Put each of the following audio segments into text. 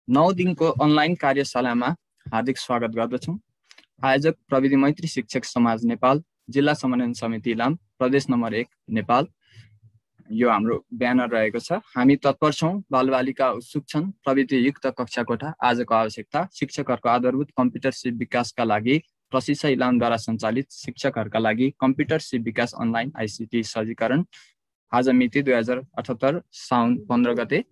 9 दिनको अनलाइन कार्यशालामा हार्दिक स्वागत गर्दछौं। आयोजक प्रविधि मैत्री शिक्षक समाज नेपाल, जिल्ला समन्वय समिति इलाम, प्रदेश नम्बर 1 नेपाल। यो हाम्रो ब्यानर रहेको छ। हामी तत्पर छौं, बालबालिका उत्सुक छन्, प्रविधियुक्त कक्षा कोठा आजको आवश्यकता। शिक्षकहरूको आधारभूत कम्प्युटर सिप विकासका लागि प्रशिक्षण इलामद्वारा सञ्चालित शिक्षकहरूका लागि कम्प्युटर सिप विकास अनलाइन आइसिटी सजीकरण। आज मिति 2078 साउन 15 गते।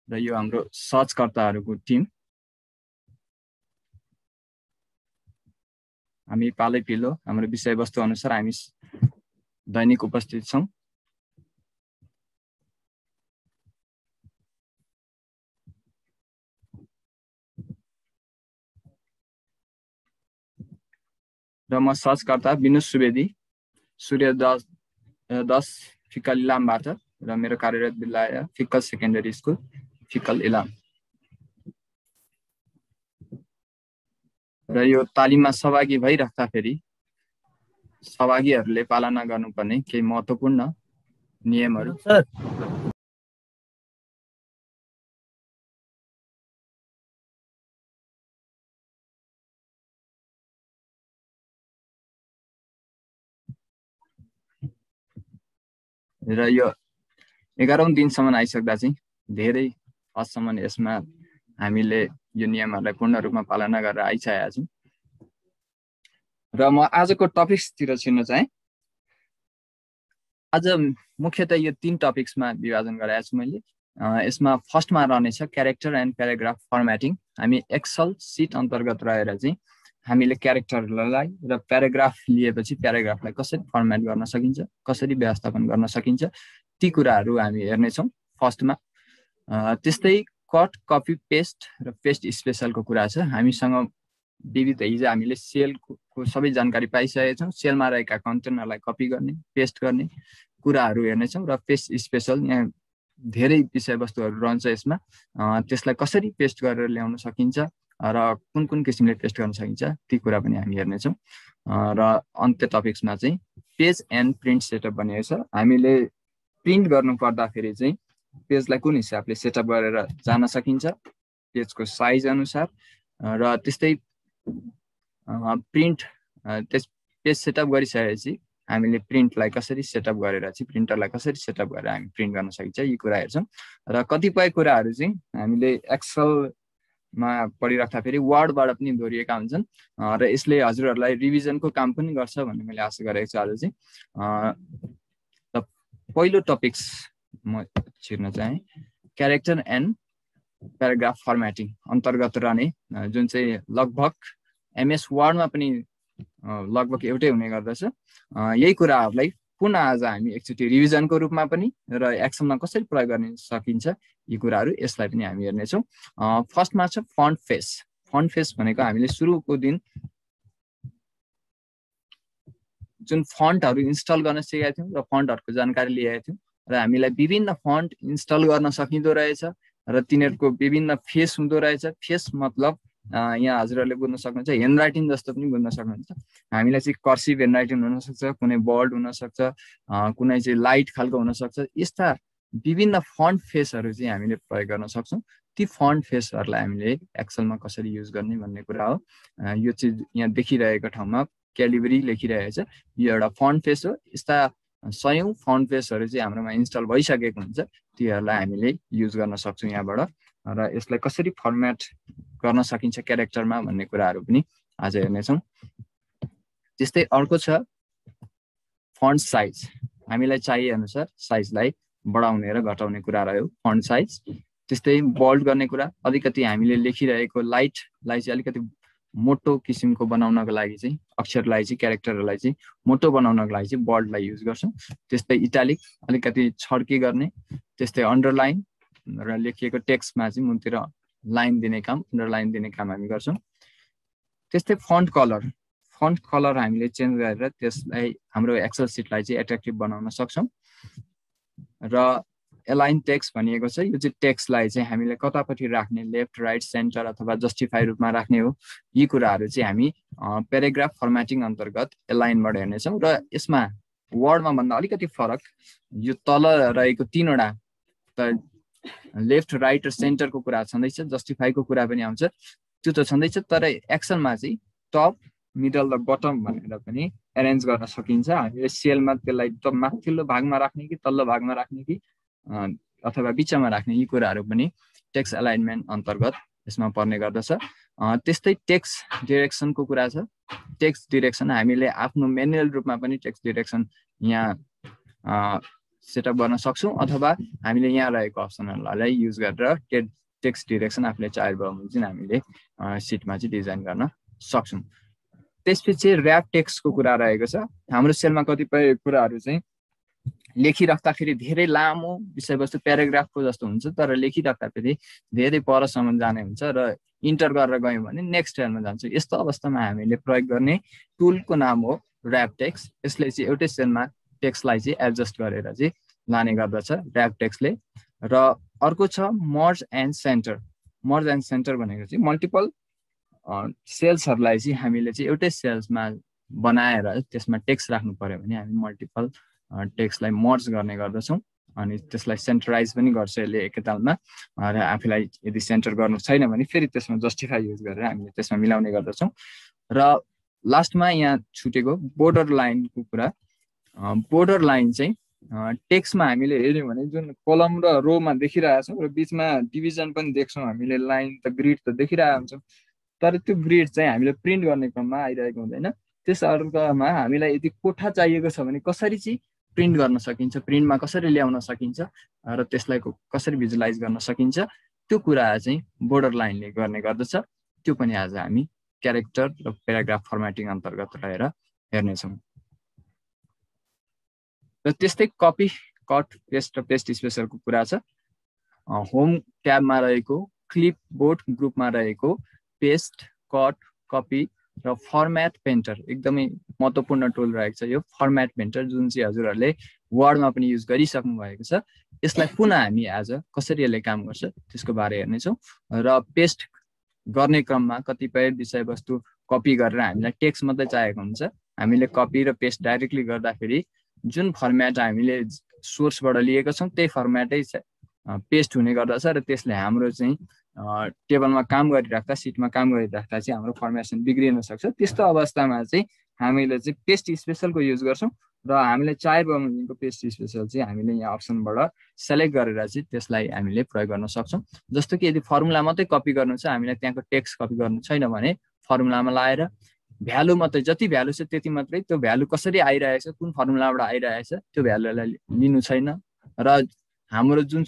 र यो हाम्रो सर्चकर्ताहरूको टिम। हामी पालै पिलो हाम्रो विषयवस्तु अनुसार हामी दैनिक उपस्थित छौं। र म सर्चकर्ता विनुष सुवेदी, सूर्य 10 फिक्कल इलामबाट, र मेरो कार्यरत विद्यालय fickle secondary school fickle Ilam. र यो तालिममा सहभागी भइराख्दाखेरि सहभागीहरूले पालना गर्नुपर्ने केही महत्त्वपूर्ण नियमहरू। र यो 11औं दिनसम्म आइसक्दा चाहिँ धेरै हदसम्म यसमा हामीले यो नियमहरूलाई पूर्ण रूपमा पालना गरेर आइसकेका छौं। र म आजको टपिक्सतिर छिर्न चाहे। आज मुख्यतः यो 3 टपिक्समा विभाजन गरेको छु मैले। यसमा फर्स्टमा रहनेछ क्यारेक्टर एन्ड प्याराग्राफ फर्म्याटिङ। हामी एक्सेल सिट अन्तर्गत रहेर चाहिँ हामीले क्यारेक्टरलाई र प्याराग्राफ लिएपछि प्याराग्राफलाई कसरी फर्म्याट गर्न सकिन्छ, कसरी व्यवस्थापन गर्न सकिन्छ, ती कुराहरू हामी हेर्नेछौँ फर्स्टमा। त्यस्तै कट, कपी, पेस्ट र पेस्ट स्पेसलको कुरा छ। हामीसँग विविध हिजो हामीले सेलको सबै जानकारी पाइसकेका छौँ। सेलमा रहेका कन्टेन्टहरूलाई कपी गर्ने, पेस्ट गर्ने कुराहरू हेर्नेछौँ। र पेस्ट स्पेसल, यहाँ धेरै विषयवस्तुहरू रहन्छ यसमा। त्यसलाई कसरी पेस्ट गरेर ल्याउन सकिन्छ र कुन कुन किसिमले पेस्ट गर्न सकिन्छ ती कुरा पनि हामी हेर्नेछौँ। र अन्त्य टपिक्समा चाहिँ पेज एन्ड प्रिन्ट सेटअप बनिएको छ। हामीले प्रिन्ट गर्नु पर्दाखेरि चाहिँ पेजलाई कुन हिसाबले सेटअप गरेर जान सकिन्छ, पेजको साइज अनुसार। र त्यस्तै प्रिन्ट पेज सेटअप गरिसकेपछि हामीले प्रिन्टलाई कसरी सेटअप गरेर चाहिँ प्रिन्टरलाई कसरी सेटअप गरेर हामी प्रिन्ट गर्न सकिन्छ यी कुरा हेर्छौँ। र कतिपय कुराहरू चाहिँ हामीले एक्सेलमा पढिराख्दाखेरि वर्डबाट पनि दोहोरिएका हुन्छन् र यसले हजुरहरूलाई रिभिजनको काम पनि गर्छ भन्ने मैले आशा गरेको छु आज चाहिँ। पहिलो टपिक्स म छिर्न चाहे। क्यारेक्टर एन्ड प्याराग्राफ फर्म्याटिङ अन्तर्गत रहने जुन चाहिँ लगभग एमएस वर्डमा पनि लगभग एउटै हुने गर्दछ। यही कुराहरूलाई पुनः आज हामी एकचोटि रिभिजनको रूपमा पनि र एक्सलमा कसरी प्रयोग गर्न सकिन्छ यी कुराहरू यसलाई पनि हामी हेर्नेछौँ। फर्स्टमा छ फन्ट फेस। फन्ट फेस भनेको हामीले सुरुको दिन जुन फन्टहरू इन्स्टल गर्न सिकेका थियौँ र फन्टहरूको जानकारी लिएका थियौँ र हामीलाई विभिन्न फन्ट इन्स्टल गर्न सकिँदो रहेछ र तिनीहरूको विभिन्न फेस हुँदो रहेछ। फेस मतलब यहाँ हजुरहरूले बुझ्न सक्नुहुन्छ ह्यान्डराइटिङ जस्तो पनि बुझ्न सक्नुहुन्छ। हामीलाई चाहिँ कर्सिभ ह्यान्डराइटिङ हुनसक्छ, कुनै बोल्ड हुनसक्छ, कुनै चाहिँ लाइट खालको हुनसक्छ। यस्ता विभिन्न फन्ट फेसहरू चाहिँ हामीले प्रयोग गर्न सक्छौँ। ती फन्ट फेसहरूलाई हामीले एक्सेलमा कसरी युज गर्ने भन्ने कुरा हो। यो चाहिँ यहाँ देखिरहेको ठाउँमा क्यालिबरी लेखिरहेको छ, यो एउटा फन्ट फेस हो। यस्ता सयौं फन्ट फेसहरू चाहिँ हाम्रोमा इन्स्टल भइसकेको हुन्छ, तीहरूलाई हामीले युज गर्न सक्छौँ यहाँबाट। र यसलाई कसरी फर्म्याट गर्न सकिन्छ क्यारेक्टरमा भन्ने कुराहरू पनि आज हेर्नेछौँ। त्यस्तै अर्को छ फन्ट साइज। हामीलाई चाहिए अनुसार साइजलाई बढाउने र घटाउने कुरा रह्यो फन्ट साइज। त्यस्तै बोल्ड गर्ने कुरा, अलिकति हामीले लेखिरहेको लाइटलाई चाहिँ अलिकति मोटो किसिमको बनाउनको लागि चाहिँ अक्षरलाई चाहिँ क्यारेक्टरहरूलाई चाहिँ मोटो बनाउनको लागि चाहिँ बोल्डलाई युज गर्छौँ। त्यस्तै इटालिक अलिकति छड्के गर्ने, त्यस्तै अन्डरलाइन र लेखिएको टेक्स्टमा चाहिँ मुनतिर लाइन दिने काम, अन्डरलाइन दिने काम हामी गर्छौँ। त्यस्तै फन्ट कलर हामीले चेन्ज गरेर त्यसलाई हाम्रो एक्सेल सिटलाई चाहिँ एट्र्याक्टिभ बनाउन सक्छौँ। र एलाइन टेक्स्ट भनिएको छ। यो चाहिँ टेक्स्टलाई चाहिँ हामीले कतापट्टि राख्ने, लेफ्ट, राइट, सेन्टर अथवा जस्टिफाई रूपमा राख्ने हो। यी कुराहरू चाहिँ हामी प्याराग्राफ फर्म्याटिङ अन्तर्गत एलाइनबाट हेर्नेछौँ। र यसमा वर्डमा भन्दा अलिकति फरक यो तल रहेको तीनवटा त लेफ्ट राइट र सेन्टरको कुरा छँदैछ, जस्टिफाईको कुरा पनि आउँछ, त्यो त छँदैछ, तर एक्सनमा चाहिँ टप मिडल र बटम भनेर पनि एरेन्ज गर्न सकिन्छ। हामीले सेलमा त्यसलाई माथिल्लो भागमा राख्ने कि तल्लो भागमा राख्ने कि अथवा बिचमा राख्ने, यी कुराहरू पनि टेक्स्ट एलाइनमेन्ट अन्तर्गत यसमा पर्ने गर्दछ। त्यस्तै टेक्स्ट डिरेक्सनको कुरा छ। टेक्स्ट डिरेक्सन हामीले आफ्नो म्यानुअल रूपमा पनि टेक्स्ट डिरेक्सन यहाँ सेटअप गर्न सक्छौँ, अथवा हामीले यहाँ रहेको अप्सनहरूलाई युज गरेर टेक्स्ट डिरेक्सन आफूले चाहेको भने चाहिँ हामीले सिटमा चाहिँ डिजाइन गर्न सक्छौँ। त्यसपछि ऱ्याप टेक्स्टको कुरा रहेको छ। हाम्रो सेलमा कतिपय कुराहरू चाहिँ लेखिराख्दाखेरि धेरै लामो विषयवस्तु प्याराग्राफको जस्तो हुन्छ, तर लेखिराख्दाखेरि धेरै परसम्म जाने हुन्छ र इन्टर गरेर गयौँ भने नेक्स्ट सेलमा जान्छ। यस्तो अवस्थामा हामीले प्रयोग गर्ने टुलको नाम हो ऱ्याप टेक्स्ट। यसले चाहिँ एउटै सेलमा टेक्स्टलाई चाहिँ एडजस्ट गरेर चाहिँ लाने गर्दछ ऱ्याप टेक्स्टले। र अर्को छ merge and centre. Merge and centre भनेको चाहिँ मल्टिपल सेल्सहरूलाई चाहिँ हामीले चाहिँ एउटै सेल्समा बनाएर त्यसमा टेक्स्ट राख्नु पर्यो भने हामी मल्टिपल टेक्स्टलाई मर्ज गर्ने गर्दछौँ, अनि त्यसलाई सेन्टराइज पनि गर्छ यसले एकैतालमा। र आफूलाई यदि सेन्टर गर्नु छैन भने फेरि त्यसमा जस्टिफाई युज गरेर हामीले त्यसमा मिलाउने गर्दछौँ। र लास्टमा यहाँ छुटेको बोर्डर लाइनको कुरा। बोर्डर लाइन चाहिँ टेक्स्टमा हामीले हेऱ्यौँ भने जुन कलम र रोमा देखिरहेछौँ र बिचमा डिभिजन पनि देख्छौँ हामीले, लाइन त ग्रिड त देखिरहेको हुन्छौँ, तर त्यो ग्रिड चाहिँ हामीले प्रिन्ट गर्ने क्रममा आइरहेको हुँदैन। त्यस अर्थमा हामीलाई यदि कोठा चाहिएको छ भने कसरी चाहिँ प्रिन्ट गर्न सकिन्छ, प्रिन्टमा कसरी ल्याउन सकिन्छ र त्यसलाई कसरी भिजुलाइज गर्न सकिन्छ, त्यो कुरा चाहिँ बोर्डर लाइनले गर्ने गर्दछ। त्यो पनि आज हामी क्यारेक्टर र प्याराग्राफ फर्मेटिङ अन्तर्गत रहेर हेर्नेछौँ। र त्यस्तै कपी, कट, पेस्ट र पेस्ट स्पेसलको कुरा छ। होम ट्याबमा रहेको क्लिपबोर्ड ग्रुपमा रहेको पेस्ट, कट, कपी र फर्मेट पेन्टर एकदमै महत्त्वपूर्ण टुल रहेको छ। यो फर्मेट पेन्टर जुन चाहिँ हजुरहरूले वर्डमा पनि युज गरिसक्नु भएको छ, यसलाई पुनः हामी आज कसरी यसले काम गर्छ त्यसको बारे हेर्नेछौँ। र पेस्ट गर्ने क्रममा कतिपय विषयवस्तु कपी गरेर हामीलाई टेक्स्ट मात्रै चाहिएको हुन्छ, हामीले कपी र पेस्ट डाइरेक्टली गर्दाखेरि जुन फर्मेट हामीले सोर्सबाट लिएका छौँ त्यही फर्मेटै पेस्ट हुने गर्दछ र त्यसले हाम्रो चाहिँ टेबलमा काम गरिराख्दा, सिटमा काम गरिराख्दा चाहिँ हाम्रो फर्मेसन बिग्रिन सक्छ। त्यस्तो अवस्थामा चाहिँ हामीले चाहिँ पेस्ट स्पेसलको युज गर्छौँ र हामीले चाहेको भनेको पेस्ट स्पेसल चाहिँ हामीले यहाँ अप्सनबाट सेलेक्ट गरेर चाहिँ त्यसलाई हामीले प्रयोग गर्न सक्छौँ। जस्तो कि यदि फर्मुला मात्रै कपी गर्नु छ, हामीलाई त्यहाँको टेक्स्ट कपी गर्नु छैन भने फर्मुलामा लाएर भ्यालु मात्रै, जति भ्यालु छ त्यति मात्रै, त्यो भ्यालु कसरी आइरहेछ, कुन फर्मुलाबाट आइरहेछ त्यो भ्यालुलाई लिनु छैन, र हाम्रो जुन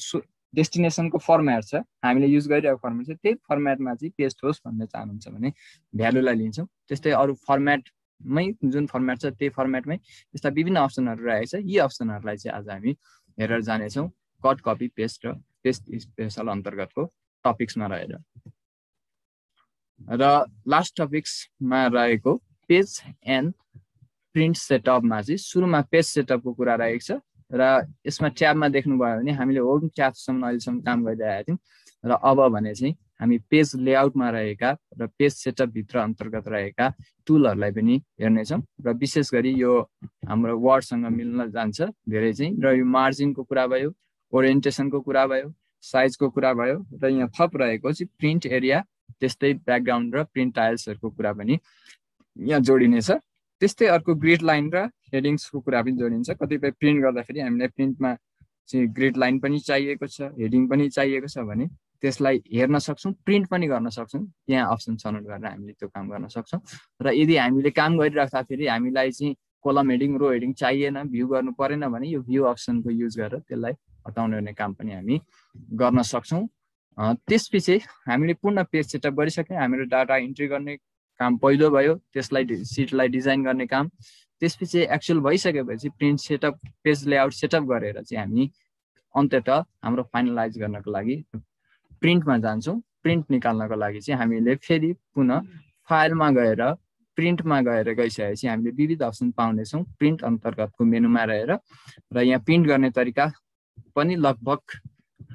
डेस्टिनेसनको फर्मेट छ, हामीले युज गरिरहेको फर्मेट छ, त्यही फर्मेटमा चाहिँ पेस्ट होस् भन्ने चाहनुहुन्छ भने भ्यालुलाई लिन्छौँ। त्यस्तै अरू फर्मेटमै जुन फर्मेट छ त्यही फर्मेटमै यस्ता विभिन्न अप्सनहरू रहेछ। यी अप्सनहरूलाई चाहिँ आज हामी हेरेर जानेछौँ कट, कपी, पेस्ट र पेस्ट स्पेसल अन्तर्गतको टपिक्समा रहेर। र लास्ट टपिक्समा रहेको पेज एन्ड प्रिन्ट सेटअपमा चाहिँ सुरुमा पेज सेटअपको कुरा रहेको छ र यसमा ट्याबमा देख्नुभयो भने हामीले होम ट्याबसम्म अहिलेसम्म काम गरिरहेका थियौँ र अब भने चाहिँ हामी पेज लेआउटमा रहेका र पेज सेटअपभित्र अन्तर्गत रहेका टुलहरूलाई पनि हेर्नेछौँ। र विशेष गरी यो हाम्रो वर्डसँग मिल्न जान्छ धेरै चाहिँ, र यो मार्जिनको कुरा भयो, ओरिएन्टेसनको कुरा भयो, साइजको कुरा भयो, र यहाँ थप रहेको चाहिँ प्रिन्ट एरिया, त्यस्तै ब्याकग्राउन्ड र प्रिन्ट टाइल्सहरूको कुरा पनि यहाँ जोडिनेछ। त्यस्तै अर्को ग्रिड लाइन र हेडिङ्सको कुरा पनि जोडिन्छ। कतिपय प्रिन्ट गर्दाखेरि हामीलाई प्रिन्टमा चाहिँ ग्रिड लाइन पनि चाहिएको छ, हेडिङ पनि चाहिएको छ भने त्यसलाई हेर्न सक्छौँ, प्रिन्ट पनि गर्न सक्छौँ। यहाँ अप्सन छनौट गरेर हामीले त्यो काम गर्न सक्छौँ। र यदि हामीले काम गरिराख्दाखेरि हामीलाई चाहिँ कोलम हेडिङ, रो हेडिङ चाहिएन, भ्यू गर्नु परेन भने यो भ्यू अप्सनको युज गरेर त्यसलाई हटाउने गर्ने काम पनि हामी गर्न सक्छौँ। त्यसपछि हामीले पूर्ण पेज सेटअप गरिसक्यौँ। हाम्रो डाटा इन्ट्री गर्ने काम पहिलो भयो, त्यसलाई सिटलाई डिजाइन गर्ने काम। त्यसपछि एक्चुअल भइसकेपछि print setup, page layout setup गरेर चाहिँ हामी अन्ततः हाम्रो फाइनलाइज गर्नको लागि प्रिन्टमा जान्छौँ। प्रिन्ट निकाल्नको लागि चाहिँ हामीले फेरि पुनः फाइलमा गएर प्रिन्टमा गइसकेपछि हामीले विविध अप्सन पाउनेछौँ प्रिन्ट अन्तर्गतको मेनुमा रहेर। र यहाँ प्रिन्ट गर्ने तरिका पनि लगभग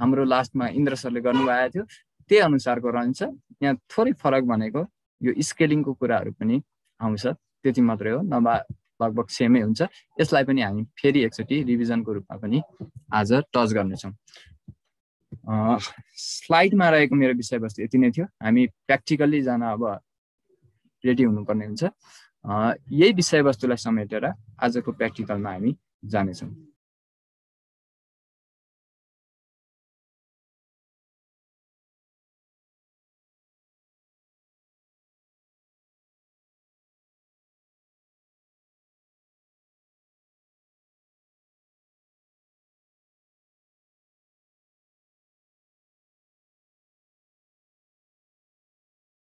हाम्रो लास्टमा इन्द्र सरले गर्नुभएको थियो त्यही अनुसारको रहन्छ। यहाँ थोरै फरक भनेको यो स्केलिङको कुराहरू पनि आउँछ, त्यति मात्रै हो। नभए लगभग सेमै हुन्छ। यसलाई पनि हामी फेरि एकचोटि रिभिजनको रूपमा पनि आज टच गर्नेछौँ। स्लाइडमा रहेको मेरो विषयवस्तु यति नै थियो। हामी प्र्याक्टिकल्ली जान अब रेडी हुनुपर्ने हुन्छ। यही विषयवस्तुलाई समेटेर आजको प्र्याक्टिकलमा हामी जानेछौँ।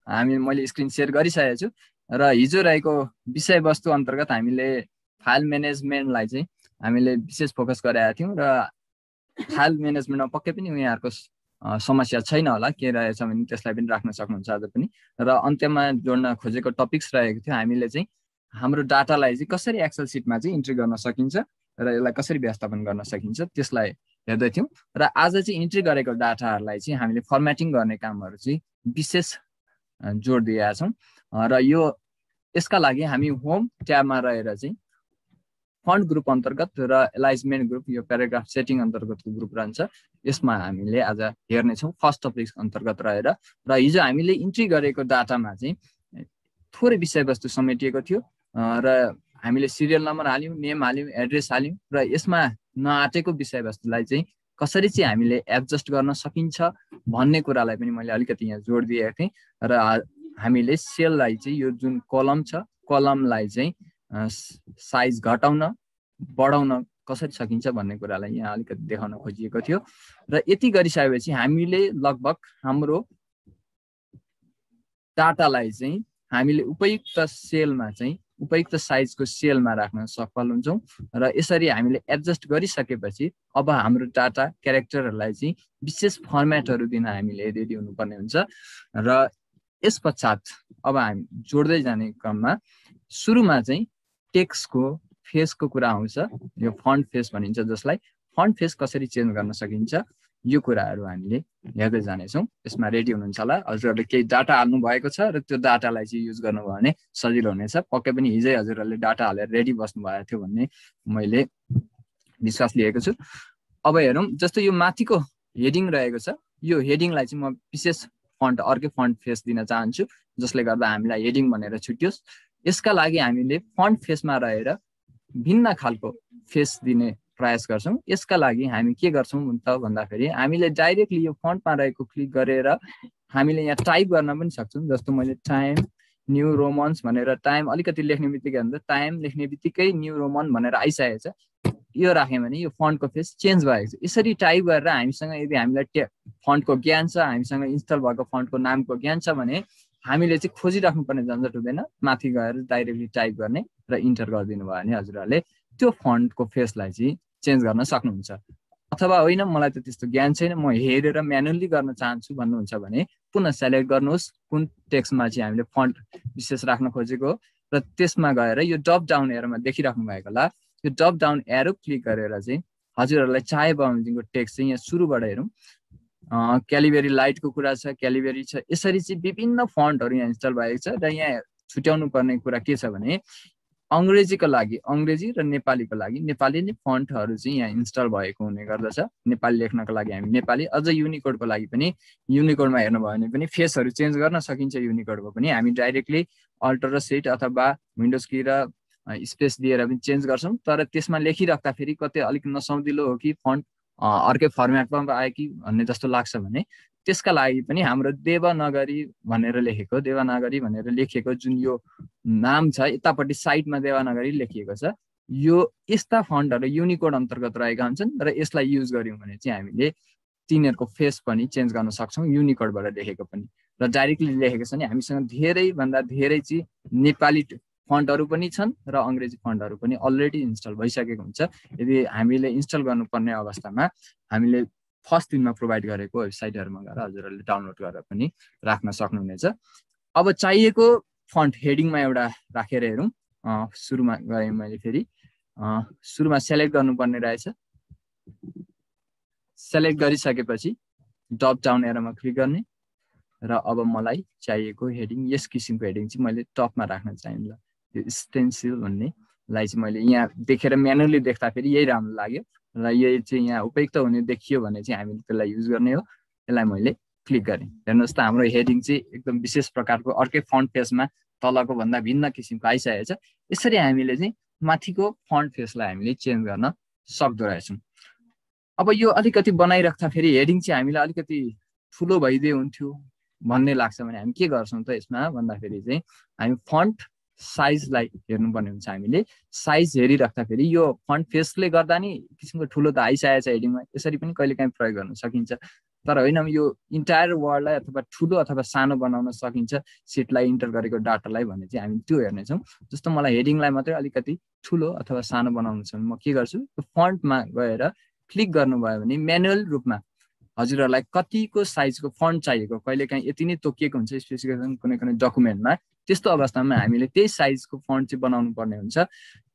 मैले स्क्रिन सेयर गरिसकेको छु र हिजो रहेको विषयवस्तु अन्तर्गत हामीले फाइल म्यानेजमेन्टलाई चाहिँ हामीले विशेष फोकस गरेका थियौँ र फाइल म्यानेजमेन्टमा पक्कै पनि उहाँहरूको समस्या छैन होला, के रहेछ भने त्यसलाई पनि राख्न सक्नुहुन्छ आज पनि। र अन्त्यमा जोड्न खोजेको टपिक्स रहेको थियो, हामीले चाहिँ हाम्रो डाटालाई चाहिँ कसरी एक्सेल सिटमा चाहिँ इन्ट्री गर्न सकिन्छ र यसलाई कसरी व्यवस्थापन गर्न सकिन्छ त्यसलाई हेर्दै थियौँ। र आज चाहिँ इन्ट्री गरेको डाटाहरूलाई चाहिँ हामीले फर्मेटिङ गर्ने कामहरू चाहिँ विशेष जोड दिएका छौँ। र यसका लागि हामी होम ट्याबमा रहेर चाहिँ फन्ट ग्रुप अन्तर्गत र एलाइजमेन्ट ग्रुप, यो प्याराग्राफ सेटिङ अन्तर्गतको ग्रुप रहन्छ, यसमा हामीले आज हेर्नेछौँ फर्स्ट टपिक अन्तर्गत रहेर। र हिजो हामीले इन्ट्री गरेको डाटामा चाहिँ थोरै विषयवस्तु समेटिएको थियो र हामीले सिरियल नम्बर हाल्यौँ, नेम हाल्यौँ, एड्रेस हाल्यौँ र यसमा नआटेको विषयवस्तुलाई चाहिँ कसरी चाहिँ हामीले एडजस्ट गर्न सकिन्छ भन्ने कुरालाई पनि मैले अलिकति यहाँ जोड दिएको थिएँ। र हामीले सेललाई चाहिँ यो जुन कलम छ, कलमलाई चाहिँ साइज घटाउन बढाउन कसरी सकिन्छ भन्ने कुरालाई यहाँ अलिकति देखाउन खोजिएको थियो। र यति गरिसकेपछि हामीले लगभग हाम्रो डाटालाई चाहिँ हामीले उपयुक्त सेलमा चाहिँ उपयुक्त साइजको सेलमा राख्न सफल हुन्छौँ। र यसरी हामीले एडजस्ट गरिसकेपछि अब हाम्रो डाटा क्यारेक्टरहरूलाई चाहिँ विशेष फर्मेटहरू दिन हामीले रेडी हुनुपर्ने हुन्छ। र यस पश्चात अब हामी जोड्दै जाने क्रममा सुरुमा चाहिँ टेक्स्टको फेसको कुरा आउँछ, यो फन्ट फेस भनिन्छ, जसलाई फन्ट फेस कसरी चेन्ज गर्न सकिन्छ यो कुराहरू हामीले हेर्दै जानेछौँ। यसमा रेडी हुनुहुन्छ होला, हजुरहरूले केही डाटा हाल्नु भएको छ र त्यो डाटालाई चाहिँ युज गर्नुभयो भने सजिलो हुनेछ। पक्कै पनि हिजै हजुरहरूले डाटा हालेर रेडी बस्नु भएको थियो भन्ने मैले विश्वास लिएको छु। अब हेरौँ, जस्तो यो माथिको हेडिङ रहेको छ, यो हेडिङलाई चाहिँ म विशेष फन्ट अर्कै फन्ट फेस दिन चाहन्छु, जसले गर्दा हामीलाई हेडिङ भनेर छुट्योस्। यसका लागि हामीले फन्ट फेसमा रहेर भिन्न खालको फेस दिने प्रयास गर्छौँ। यसका लागि हामी के गर्छौँ त भन्दाखेरि हामीले डाइरेक्टली यो फन्टमा रहेको क्लिक गरेर हामीले यहाँ टाइप गर्न पनि सक्छौँ। जस्तो मैले टाइम न्यू रोमन्स भनेर टाइम अलिकति लेख्ने बित्तिकै हुन्छ, टाइम लेख्ने बित्तिकै न्यू रोमन भनेर आइसकेको छ, यो राख्यो भने यो फन्टको फेस चेन्ज भएको छ। यसरी टाइप गरेर हामीसँग यदि हामीलाई फन्टको ज्ञान छ, हामीसँग इन्स्टल भएको फन्टको नामको ज्ञान छ भने हामीले चाहिँ खोजिराख्नुपर्ने झन्झट हुँदैन, माथि गएर डाइरेक्टली टाइप गर्ने र इन्टर गरिदिनु भयो भने हजुरहरूले त्यो फन्टको फेसलाई चाहिँ चेन्ज गर्न सक्नुहुन्छ। अथवा होइन मलाई त त्यस्तो ज्ञान छैन, म हेरेर म्यानुअली गर्न चाहन्छु भन्नुहुन्छ भने पुनः सेलेक्ट गर्नुहोस् कुन टेक्स्टमा चाहिँ हामीले फन्ट विशेष राख्न खोजेको र त्यसमा गएर यो ड्रप डाउन एरोमा देखिराख्नु भएको होला, यो ड्रप डाउन एरो क्लिक गरेर चाहिँ हजुरहरूलाई चाहे बमोजिमको टेक्स्ट चाहिँ यहाँ सुरुबाट हेरौँ। क्यालिबेरी लाइटको कुरा छ, क्यालिबेरी छ, यसरी चाहिँ विभिन्न फन्टहरू यहाँ इन्स्टल भएको छ। र यहाँ छुट्याउनु पर्ने कुरा के छ भने अङ्ग्रेजीको लागि अङ्ग्रेजी र नेपालीको लागि नेपाली नै फन्टहरू चाहिँ यहाँ इन्स्टल भएको हुने गर्दछ। नेपाली लेख्नको लागि हामी नेपाली, अझ युनिकोडको लागि पनि युनिकोडमा हेर्नुभयो भने पनि फेसहरू चेन्ज गर्न सकिन्छ। युनिकोडको पनि हामी डाइरेक्टली अल्टर र सेट अथवा विन्डोज की र स्पेस दिएर पनि चेन्ज गर्छौँ। तर त्यसमा लेखिराख्दाखेरि कतै अलिक नसौदिलो हो कि फन्ट अर्कै फर्मेटमा आयो कि भन्ने जस्तो लाग्छ भने त्यसका लागि पनि हाम्रो देवनागरी भनेर लेखेको, देवनागरी भनेर लेखिएको जुन यो नाम छ यतापट्टि साइडमा देवनागरी लेखिएको छ, यो यस्ता फन्टहरू युनिकोड अन्तर्गत रहेका हुन्छन् र यसलाई युज गर्यौँ भने चाहिँ हामीले तिनीहरूको फेस पनि चेन्ज गर्न सक्छौँ युनिकोडबाट लेखेको पनि। र डाइरेक्टली लेखेको छ भने हामीसँग धेरैभन्दा धेरै चाहिँ नेपाली फन्टहरू पनि छन् र अङ्ग्रेजी फन्टहरू पनि अलरेडी इन्स्टल भइसकेको हुन्छ। यदि हामीले इन्स्टल गर्नुपर्ने अवस्थामा हामीले फर्स्ट दिनमा प्रोभाइड गरेको वेबसाइटहरूमा गएर हजुरहरूले डाउनलोड गरेर पनि राख्न सक्नुहुनेछ। अब चाहिएको फन्ट हेडिङमा एउटा राखेर हेरौँ। सुरुमा गएँ मैले, फेरि सुरुमा सेलेक्ट गर्नुपर्ने रहेछ। सेलेक्ट गरिसकेपछि ड्रप डाउन एरोमा क्लिक गर्ने र अब मलाई चाहिएको हेडिङ यस किसिमको हेडिङ चाहिँ मैले टपमा राख्न चाहेँ। ल यो स्टेन्सिल भन्ने चाहिँ मैले यहाँ देखेर म्यानुअली देख्दाखेरि यही राम्रो लाग्यो र यही चाहिँ यहाँ उपयुक्त हुने देखियो भने चाहिँ हामीले त्यसलाई युज गर्ने हो। यसलाई मैले क्लिक गरेँ। हेर्नुहोस् त हाम्रो हेडिङ चाहिँ एकदम विशेष प्रकारको अर्कै फन्ट फेसमा तलको भन्दा भिन्न किसिमको आइसकेको छ। यसरी हामीले चाहिँ माथिको फन्ट फेसलाई हामीले चेन्ज गर्न सक्दो रहेछौँ। अब यो अलिकति बनाइराख्दाखेरि हेडिङ चाहिँ हामीलाई अलिकति ठुलो भइदिए हुन्थ्यो भन्ने लाग्छ भने हामी के गर्छौँ त यसमा भन्दाखेरि चाहिँ हामी फन्ट साइजलाई हेर्नुपर्ने हुन्छ। हामीले साइज हेरिराख्दाखेरि यो फन्ट फेसले गर्दा नि किसिमको ठुलो त आइसकेको छ हेडिङमा, यसरी पनि कहिलेकाहीँ प्रयोग गर्न सकिन्छ। तर होइन यो इन्टायर वर्डलाई अथवा ठुलो अथवा सानो बनाउन सकिन्छ सिटलाई इन्टर गरेको डाटालाई भने चाहिँ हामी त्यो हेर्नेछौँ। जस्तो मलाई हेडिङलाई मात्रै अलिकति ठुलो अथवा सानो बनाउनु छ भने म के गर्छु, त्यो फन्टमा गएर क्लिक गर्नुभयो भने म्यानुअल रूपमा हजुरहरूलाई कतिको साइजको फन्ट चाहिएको, कहिलेकाहीँ यति नै तोकिएको हुन्छ स्पेसिफिकेसन कुनै कुनै डकुमेन्टमा, त्यस्तो अवस्थामा हामीले त्यही साइजको फन्ट चाहिँ बनाउनु पर्ने हुन्छ।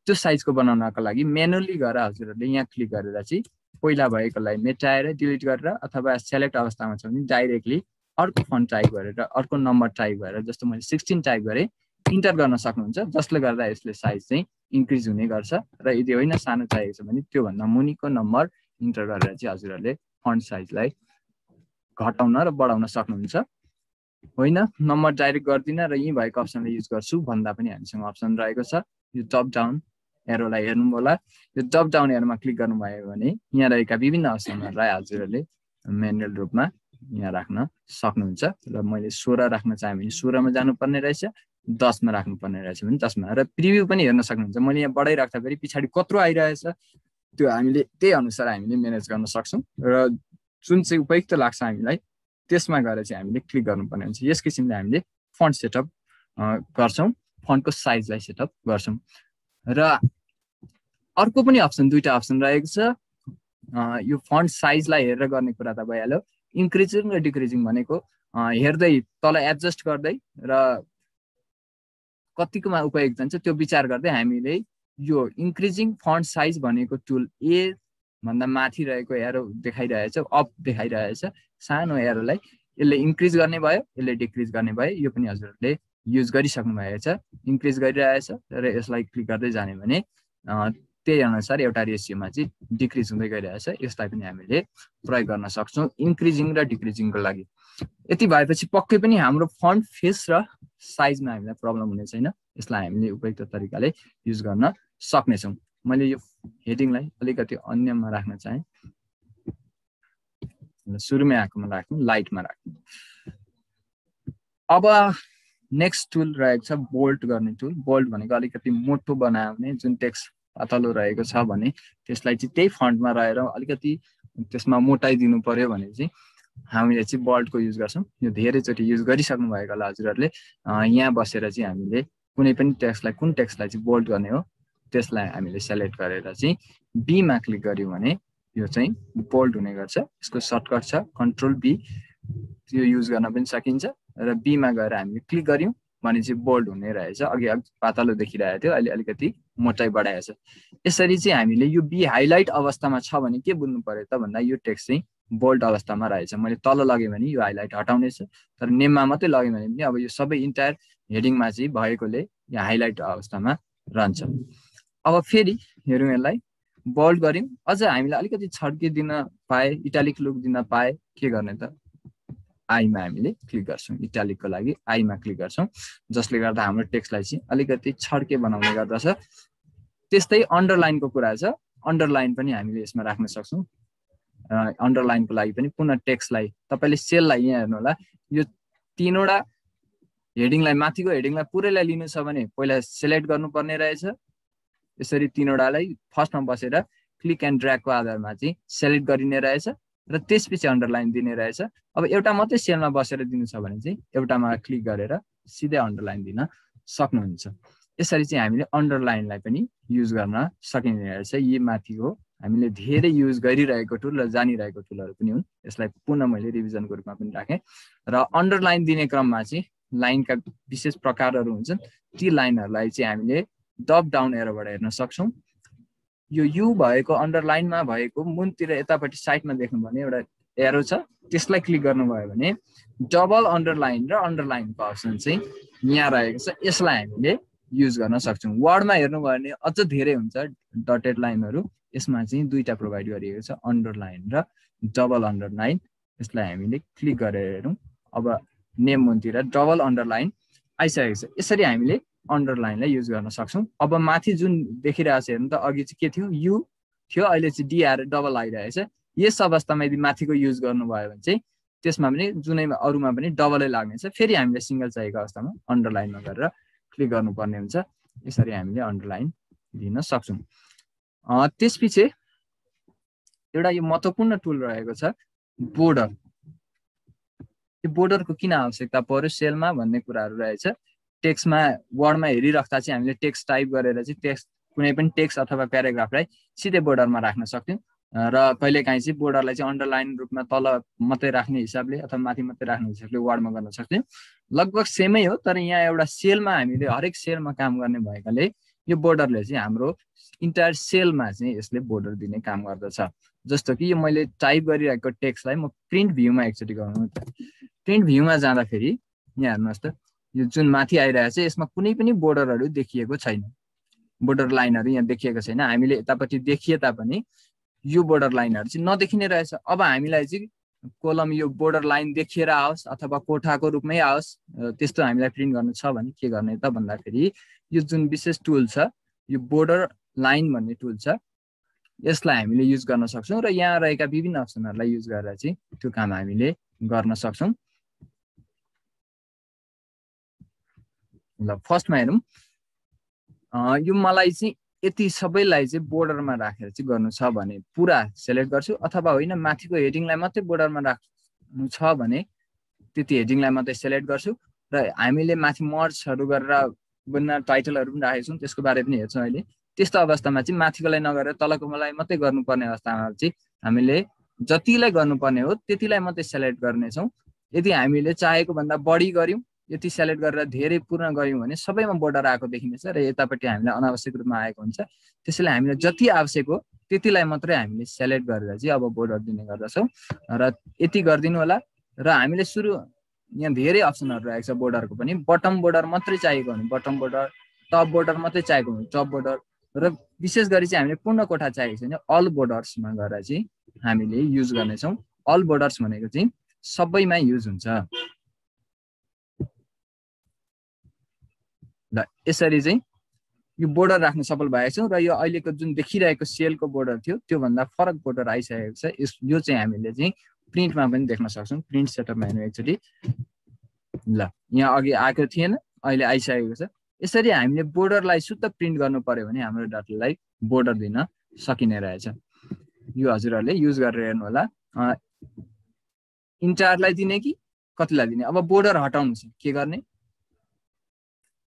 त्यो साइजको बनाउनको लागि म्यानुअली गएर हजुरहरूले यहाँ क्लिक गरेर चाहिँ पहिला भएकोलाई मेटाएर डिलिट गरेर अथवा सेलेक्ट अवस्थामा छ भने डाइरेक्टली अर्को फन्ट टाइप गरेर अर्को नम्बर टाइप गरेर जस्तो मैले 16 टाइप गरेँ इन्टर गर्न सक्नुहुन्छ, जसले गर्दा यसले साइज चाहिँ इन्क्रिज हुने गर्छ। र यदि होइन सानो चाहिएको छ भने त्योभन्दा मुनिको नम्बर इन्टर गरेर चाहिँ हजुरहरूले फन्ट साइजलाई घटाउन र बढाउन सक्नुहुन्छ। होइन नम्बर डाइरेक्ट गर्दिनँ र यहीँ भएको अप्सनलाई युज गर्छु भन्दा पनि हामीसँग अप्सन रहेको छ। यो टप डाउन एरोलाई हेर्नु होला। यो टप डाउन एरोमा क्लिक गर्नुभयो भने यहाँ रहेका विभिन्न अप्सनहरूलाई हजुरहरूले म्यानुअल रूपमा यहाँ राख्न सक्नुहुन्छ। र मैले 16 राख्न चाहेँ भने 16 मा जानुपर्ने रहेछ, 10 मा राख्नुपर्ने रहेछ भने 10 मा। र प्रिभ्यू पनि हेर्न सक्नुहुन्छ। मैले यहाँ बढाइराख्दाखेरि पछाडि कत्रो आइरहेछ त्यो हामीले त्यही अनुसार हामीले म्यानेज गर्न सक्छौँ। र जुन चाहिँ उपयुक्त लाग्छ हामीलाई त्यसमा गएर चाहिँ हामीले क्लिक गर्नुपर्ने हुन्छ। यस किसिमले हामीले फन्ट सेटअप गर्छौँ, फन्टको साइजलाई सेटअप गर्छौँ। र अर्को पनि अप्सन, दुईटा अप्सन रहेको छ। यो फन्ट साइजलाई हेरेर गर्ने कुरा त भइहाल्यो। इन्क्रिजिङ र डिक्रिजिङ भनेको हेर्दै तल एडजस्ट गर्दै र कतिकोमा उपयोग जान्छ त्यो विचार गर्दै हामीले यो इन्क्रिजिङ फन्ट साइज भनेको टुल ए भन्दा माथि रहेको एरो देखाइरहेछ, अप देखाइरहेछ सानो एरोलाई, यसले इन्क्रिज गर्ने भयो, यसले डिक्रिज गर्ने भयो। यो पनि हजुरहरूले युज गरिसक्नु भएको छ। इन्क्रिज गरिरहेछ र यसलाई क्लिक गर्दै जाने भने त्यही अनुसार एउटा रेसियोमा चाहिँ डिक्रिज हुँदै गइरहेछ। यसलाई पनि हामीले प्रयोग गर्न सक्छौँ इन्क्रिजिङ र डिक्रिजिङको लागि। यति भएपछि पक्कै पनि हाम्रो फन्ट फेस र साइजमा हामीलाई प्रब्लम हुने छैन। यसलाई हामीले उपयुक्त तरिकाले युज गर्न सक्नेछौँ। मैले यो हेडिङलाई अलिकति अन्यमा राख्न चाहेँ, सुरुमै आएकोमा राख्नु, लाइटमा राख्नु। अब नेक्स्ट टुल रहेको छ बोल्ड गर्ने टुल। बोल्ड भनेको अलिकति मोटो बनाउने, जुन टेक्स्ट पातलो रहेको छ भने त्यसलाई चाहिँ त्यही फन्टमा रहेर अलिकति त्यसमा मोटाइ दिनु पर्यो भने चाहिँ हामीले चाहिँ बोल्डको युज गर्छौँ। यो धेरैचोटि युज गरिसक्नु भएको होला हजुरहरूले। यहाँ बसेर चाहिँ हामीले कुनै पनि टेक्स्टलाई, कुन टेक्स्टलाई चाहिँ बोल्ड गर्ने हो त्यसलाई हामीले सेलेक्ट गरेर चाहिँ बीमा क्लिक गर्यौँ भने यो चाहिँ बोल्ड हुने गर्छ। यसको सर्टकट छ कन्ट्रोल बी, यो युज गर्न पनि सकिन्छ। र बीमा गएर हामीले क्लिक गर्यौँ भने चाहिँ बोल्ड हुने रहेछ। अघि पातलो देखिरहेको थियो, अहिले अलिकति मोटाइ बढाएको छ। यसरी चाहिँ हामीले यो बी हाइलाइट अवस्थामा छ भने के बुझ्नु पर्यो त भन्दा यो टेक्स्ट चाहिँ बोल्ड अवस्थामा रहेछ। मैले तल लगेँ भने यो हाइलाइट हटाउनेछ, तर नेममा मात्रै लगेँ भने पनि अब यो सबै इन्टायर हेडिङमा चाहिँ भएकोले यहाँ हाइलाइट अवस्थामा रहन्छ। अब फेरि हेरौँ यसलाई, बोल्ड गऱ्यौँ। अझ हामीलाई अलिकति छड्किदिन पाए, इटालिक लुक दिन पाए के गर्ने त, आईमा हामीले क्लिक गर्छौँ। इटालिकको लागि आईमा क्लिक गर्छौँ, जसले गर्दा हाम्रो टेक्स्टलाई चाहिँ अलिकति छड्के बनाउने गर्दछ। त्यस्तै अन्डरलाइनको कुरा छ, अन्डरलाइन पनि हामीले यसमा राख्न सक्छौँ। अन्डरलाइनको लागि पनि पुनः टेक्स्टलाई तपाईँले सेललाई यहाँ हेर्नु होला, यो तीनवटा हेडिङलाई, माथिको हेडिङलाई पुरैलाई लिनु छ भने पहिला सेलेक्ट गर्नुपर्ने रहेछ। यसरी तीनवटालाई फर्स्टमा बसेर क्लिक एन्ड ड्र्यागको आधारमा चाहिँ सेलेक्ट गरिने रहेछ र त्यसपछि अन्डरलाइन दिने रहेछ। अब एउटा मात्रै सेलमा बसेर दिनु छ भने चाहिँ एउटामा क्लिक गरेर सिधै अन्डरलाइन दिन सक्नुहुन्छ। यसरी चाहिँ हामीले अन्डरलाइनलाई पनि युज गर्न सकिने रहेछ। यी माथिको हामीले धेरै युज गरिरहेको टुल र जानिरहेको टुलहरू पनि हुन्। यसलाई पुनः मैले रिभिजनको रूपमा पनि राखेँ। र अन्डरलाइन दिने क्रममा चाहिँ लाइनका विशेष प्रकारहरू हुन्छन्, ती लाइनहरूलाई चाहिँ हामीले टप डाउन एरोबाट हेर्न सक्छौँ। यो यु भएको अन्डरलाइनमा भएको मुनतिर यतापट्टि साइडमा देख्नु भने एउटा एरो छ, त्यसलाई क्लिक गर्नुभयो भने डबल अन्डरलाइन र अन्डरलाइनको अप्सन चाहिँ यहाँ रहेको छ। यसलाई हामीले युज गर्न सक्छौँ। वर्डमा हेर्नुभयो भने अझ धेरै हुन्छ डटेड लाइनहरू, यसमा चाहिँ दुईटा प्रोभाइड गरिएको छ, अन्डरलाइन र डबल अन्डरलाइन। यसलाई हामीले क्लिक गरेर हेरौँ, अब नेम मुनतिर डबल अन्डरलाइन आइसकेको छ। यसरी हामीले अन्डरलाइनलाई युज गर्न सक्छौँ। अब माथि जुन देखिरहेको छ हेर्नु त, अघि चाहिँ के थियो, यु थियो, अहिले चाहिँ डी आएर डबल आइरहेको छ। यस अवस्थामा यदि माथिको युज गर्नुभयो भने चाहिँ त्यसमा पनि जुनैमा अरूमा पनि डबलै लाग्नेछ। फेरि हामीले सिङ्गल चाहिएको अवस्थामा अन्डरलाइनमा गरेर क्लिक गर्नुपर्ने हुन्छ। यसरी हामीले अन्डरलाइन दिन सक्छौँ। त्यसपछि एउटा यो महत्त्वपूर्ण टुल रहेको छ बोर्डर। यो बोर्डरको किन आवश्यकता पर्यो सेलमा भन्ने कुराहरू रहेछ। टेक्स्टमा वर्डमा हेरिराख्दा चाहिँ हामीले टेक्स्ट टाइप गरेर चाहिँ टेक्स्ट कुनै पनि टेक्स्ट अथवा प्याराग्राफलाई सिधै बोर्डरमा राख्न सक्थ्यौँ र कहिलेकाहीँ चाहिँ बोर्डरलाई चाहिँ अन्डरलाइन रूपमा तल मात्रै राख्ने हिसाबले अथवा माथि मात्रै राख्ने हिसाबले वर्डमा गर्न सक्थ्यौँ। लगभग सेमै हो, तर यहाँ एउटा सेलमा हामीले हरेक सेलमा काम गर्ने भएकाले यो बोर्डरले चाहिँ हाम्रो इन्टायर सेलमा चाहिँ यसले बोर्डर दिने काम गर्दछ। जस्तो कि यो मैले टाइप गरिरहेको टेक्स्टलाई म प्रिन्ट भ्यूमा एकचोटि गर्नु। प्रिन्ट भ्यूमा जाँदाखेरि यहाँ हेर्नुहोस् त, यो जुन माथि आइरहेको छ यसमा कुनै पनि बोर्डरहरू देखिएको छैन, बोर्डर लाइनहरू यहाँ देखिएको छैन। हामीले यतापट्टि देखिए तापनि यो बोर्डर लाइनहरू चाहिँ नदेखिने रहेछ। अब हामीलाई चाहिँ कोलम यो बोर्डर लाइन देखिएर आओस् अथवा कोठाको रूपमै आओस्, त्यस्तो हामीलाई प्रिन्ट गर्नु छ भने के गर्ने त भन्दाखेरि यो जुन विशेष टुल छ, यो बोर्डर लाइन भन्ने टुल छ, यसलाई हामीले युज गर्न सक्छौँ र यहाँ रहेका विभिन्न अप्सनहरूलाई युज गरेर चाहिँ त्यो काम हामीले गर्न सक्छौँ। ल फर्स्टमा हेरौँ, यो मलाई चाहिँ यति सबैलाई चाहिँ बोर्डरमा राखेर चाहिँ गर्नु छ भने पुरा सेलेक्ट गर्छु, अथवा होइन माथिको हेडिङलाई मात्रै बोर्डरमा राख्नु छ भने त्यति हेडिङलाई मात्रै सेलेक्ट गर्छु। र हामीले माथि मर्जहरू गरेर विभिन्न टाइटलहरू पनि राखेको छौँ, त्यसको बारे पनि हेर्छौँ अहिले। त्यस्तो अवस्थामा चाहिँ माथिकोलाई नगरेर तलकोलाई मात्रै गर्नुपर्ने अवस्थामा चाहिँ हामीले जतिलाई गर्नुपर्ने हो त्यतिलाई मात्रै सेलेक्ट गर्नेछौँ। यदि हामीले चाहेको भन्दा बढी गऱ्यौँ, यति सेलेक्ट गरेर धेरै पूर्ण गऱ्यौँ भने सबैमा बोर्डर आएको देखिनेछ र यतापट्टि हामीलाई अनावश्यक रूपमा आएको हुन्छ। त्यसैले हामीले जति आवश्यक हो त्यतिलाई मात्रै हामीले सेलेक्ट गरेर चाहिँ अब बोर्डर दिने गर्दछौँ। र यति गरिदिनु होला। र हामीले सुरु यहाँ धेरै अप्सनहरू रहेको छ बोर्डरको पनि। बटम बोर्डर मात्रै चाहिएको भने बटम बोर्डर, टप बोर्डर मात्रै चाहिएको भने टप बोर्डर, र विशेष गरी चाहिँ हामीले पूर्ण कोठा चाहिएको छ भने अल बोर्डर्समा गएर चाहिँ हामीले युज गर्नेछौँ। अल बोर्डर्स भनेको चाहिँ सबैमा युज हुन्छ। ल यसरी चाहिँ यो बोर्डर राख्न सफल भएको छौँ। र यो अहिलेको जुन देखिरहेको सेलको बोर्डर थियो त्योभन्दा फरक बोर्डर आइसकेको छ। यो चाहिँ हामीले चाहिँ प्रिन्टमा पनि देख्न सक्छौँ। प्रिन्ट सेटअपमा हेर्नु एकचोटि। ल यहाँ अघि आएको थिएन, अहिले आइसकेको छ। यसरी हामीले बोर्डरलाई शुद्ध प्रिन्ट गर्नु पर्यो भने हाम्रो डाटालाई बोर्डर दिन सकिने रहेछ। यो हजुरहरूले युज गरेर हेर्नु होला। इन्टायरलाई दिने कि कतिलाई दिने। अब बोर्डर हटाउनु छ के गर्ने,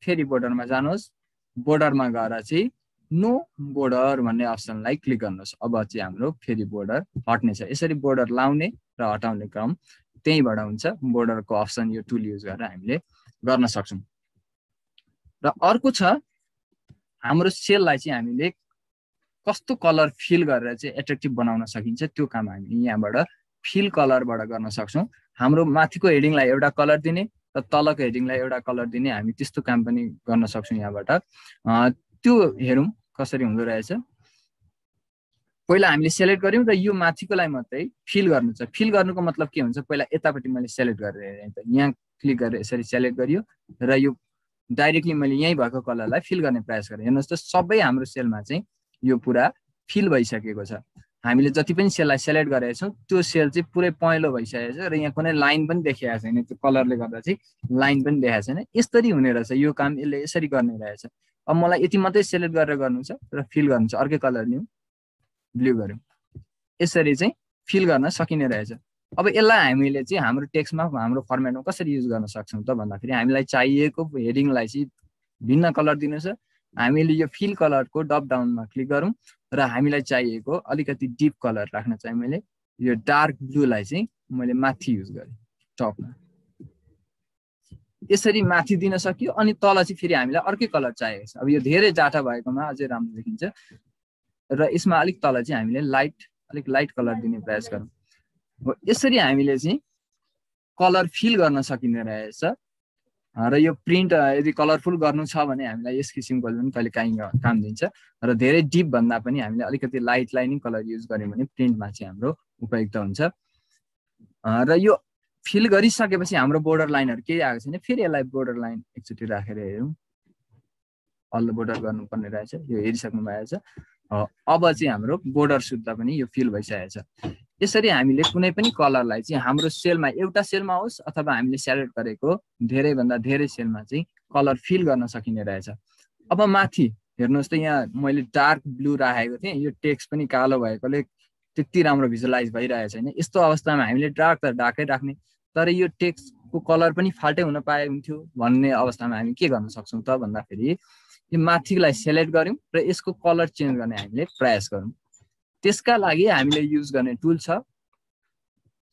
फेरि बोर्डरमा जानुहोस्। बोर्डरमा गएर चाहिँ नो बोर्डर भन्ने अप्सनलाई क्लिक गर्नुहोस्। अब चाहिँ हाम्रो फेरि बोर्डर हट्नेछ। यसरी बोर्डर लाउने र हटाउने क्रम त्यहीँबाट हुन्छ। बोर्डरको अप्सन यो टुल युज गरेर हामीले गर्न सक्छौँ। र अर्को छ, हाम्रो सेललाई चाहिँ हामीले कस्तो कलर फिल गरेर चाहिँ एट्र्याक्टिभ बनाउन सकिन्छ, त्यो काम हामीले यहाँबाट फिल कलरबाट गर्न सक्छौँ। हाम्रो माथिको हेडिङलाई एउटा कलर दिने र तलको हेडिङलाई एउटा कलर दिने, हामी त्यस्तो काम पनि गर्न सक्छौँ यहाँबाट। त्यो हेरौँ कसरी हुँदो रहेछ। पहिला हामीले सेलेक्ट गऱ्यौँ र यो माथिकोलाई मात्रै फिल गर्नु छ। फिल गर्नुको मतलब के हुन्छ, पहिला यतापट्टि मैले सेलेक्ट गरेर हेरेँ त, यहाँ क्लिक गरेर यसरी सेलेक्ट गरियो र यो डाइरेक्टली मैले यहीँ भएको कलरलाई फिल गर्ने प्रयास गरेँ। हेर्नुहोस् त सबै हाम्रो सेलमा चाहिँ यो पुरा फिल भइसकेको छ। हामीले जति पनि सेललाई सेलेक्ट गरेका छौँ त्यो सेल चाहिँ पुरै पहेँलो भइसकेको छ र यहाँ कुनै लाइन पनि देखिएको छैन। त्यो कलरले गर्दा चाहिँ लाइन पनि देखाएको छैन। यसरी हुने रहेछ यो काम, यसले यसरी गर्ने रहेछ। अब मलाई यति मात्रै सेलेक्ट गरेर गर्नु छ र फिल गर्नु छ। अर्कै कलर लिउँ, ब्लू गऱ्यौँ। यसरी चाहिँ फिल गर्न सकिने रहेछ। अब यसलाई हामीले चाहिँ हाम्रो टेक्स्टमा हाम्रो फर्मेटमा कसरी युज गर्न सक्छौँ त भन्दाखेरि हामीलाई चाहिएको हेडिङलाई चाहिँ भिन्न कलर दिनु छ। हामीले यो फिल कलरको ड्रप डाउनमा क्लिक गरौँ र हामीलाई चाहिएको अलिकति डिप कलर राख्न चाहिँ मैले यो डार्क ब्लूलाई चाहिँ मैले माथि युज गरेँ टपमा। यसरी माथि दिन सकियो। अनि तल चाहिँ फेरि हामीलाई अर्कै कलर चाहिएको छ। अब यो धेरै डाटा भएकोमा अझै राम्रो देखिन्छ र यसमा अलिक तल चाहिँ हामीले अलिक लाइट कलर दिने प्रयास गरौँ। यसरी हामीले चाहिँ कलर फिल गर्न सकिने रहेछ। र यो प्रिन्ट यदि कलरफुल गर्नु छ भने हामीलाई यस किसिमको पनि कहिले काहीँ काम दिन्छ र धेरै डिप भन्दा पनि हामीले अलिकति लाइट लाइनिङ कलर युज गर्यौँ भने प्रिन्टमा चाहिँ हाम्रो उपयुक्त हुन्छ। र यो फिल गरिसकेपछि हाम्रो बोर्डर लाइनहरू केही आएको छैन, फेरि यसलाई बोर्डर लाइन एकचोटि राखेर हेरौँ। अल्ल बोर्डर गर्नुपर्ने रहेछ, यो हेरिसक्नु भएको छ। अब चाहिँ हाम्रो बोर्डर सुत्दा पनि यो फिल भइसकेको छ। यसरी हामीले कुनै पनि कलरलाई चाहिँ हाम्रो सेलमा एउटा सेलमा होस् अथवा हामीले सेलेक्ट गरेको धेरैभन्दा धेरै सेलमा चाहिँ कलर फिल गर्न सकिने रहेछ। अब माथि हेर्नुहोस् त यहाँ मैले डार्क ब्लू राखेको थिएँ, यो टेक्स्ट पनि कालो भएकोले त्यति राम्रो भिजुअलाइज भइरहेको छैन। यस्तो अवस्थामा हामीले डार्क त डार्कै राख्ने, तर यो टेक्स्टको कलर पनि फाल्टै हुन पाए हुन्थ्यो भन्ने अवस्थामा हामी के गर्न सक्छौँ त भन्दाखेरि यो माथिलाई सेलेक्ट गऱ्यौँ र यसको कलर चेन्ज गर्ने हामीले प्रयास गरौँ। त्यसका लागि हामीले युज गर्ने टुल छ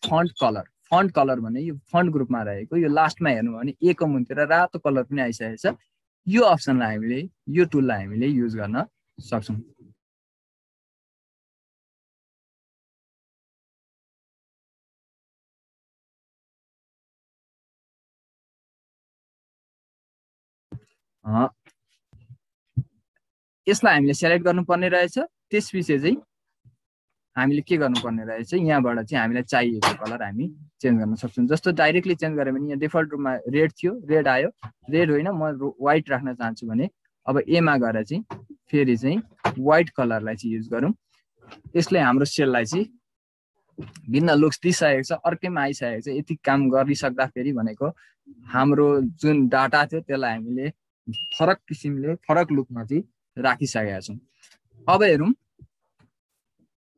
फन्ट कलर। फन्ट कलर भने यो फन्ट ग्रुपमा रहेको, यो लास्टमा हेर्नु भने ए को मुनितिर रातो कलर पनि आइसकेको छ। यो अप्सनलाई हामीले यो टुललाई हामीले युज गर्न सक्छौँ। यसलाई हामीले सेलेक्ट गर्नुपर्ने रहेछ। त्यसपछि चाहिँ हामीले के गर्नुपर्ने रहेछ, यहाँबाट चाहिँ हामीलाई चाहिएको कलर हामी चेन्ज गर्न सक्छौँ। जस्तो डाइरेक्टली चेन्ज गऱ्यो भने यहाँ डिफल्ट रूपमा रेड थियो, रेड आयो, रेड होइन म व्हाइट राख्न चाहन्छु भने अब एमा गएर चाहिँ फेरि चाहिँ व्हाइट कलरलाई चाहिँ युज गरौँ। यसले हाम्रो सेललाई चाहिँ भिन्न लुक्स दिइसकेको छ, अर्कैमा आइसकेको छ। यति काम गरिसक्दा फेरि भनेको हाम्रो जुन डाटा थियो त्यसलाई हामीले फरक किसिमले फरक लुकमा चाहिँ राखिसकेका छौँ। अब हेरौँ,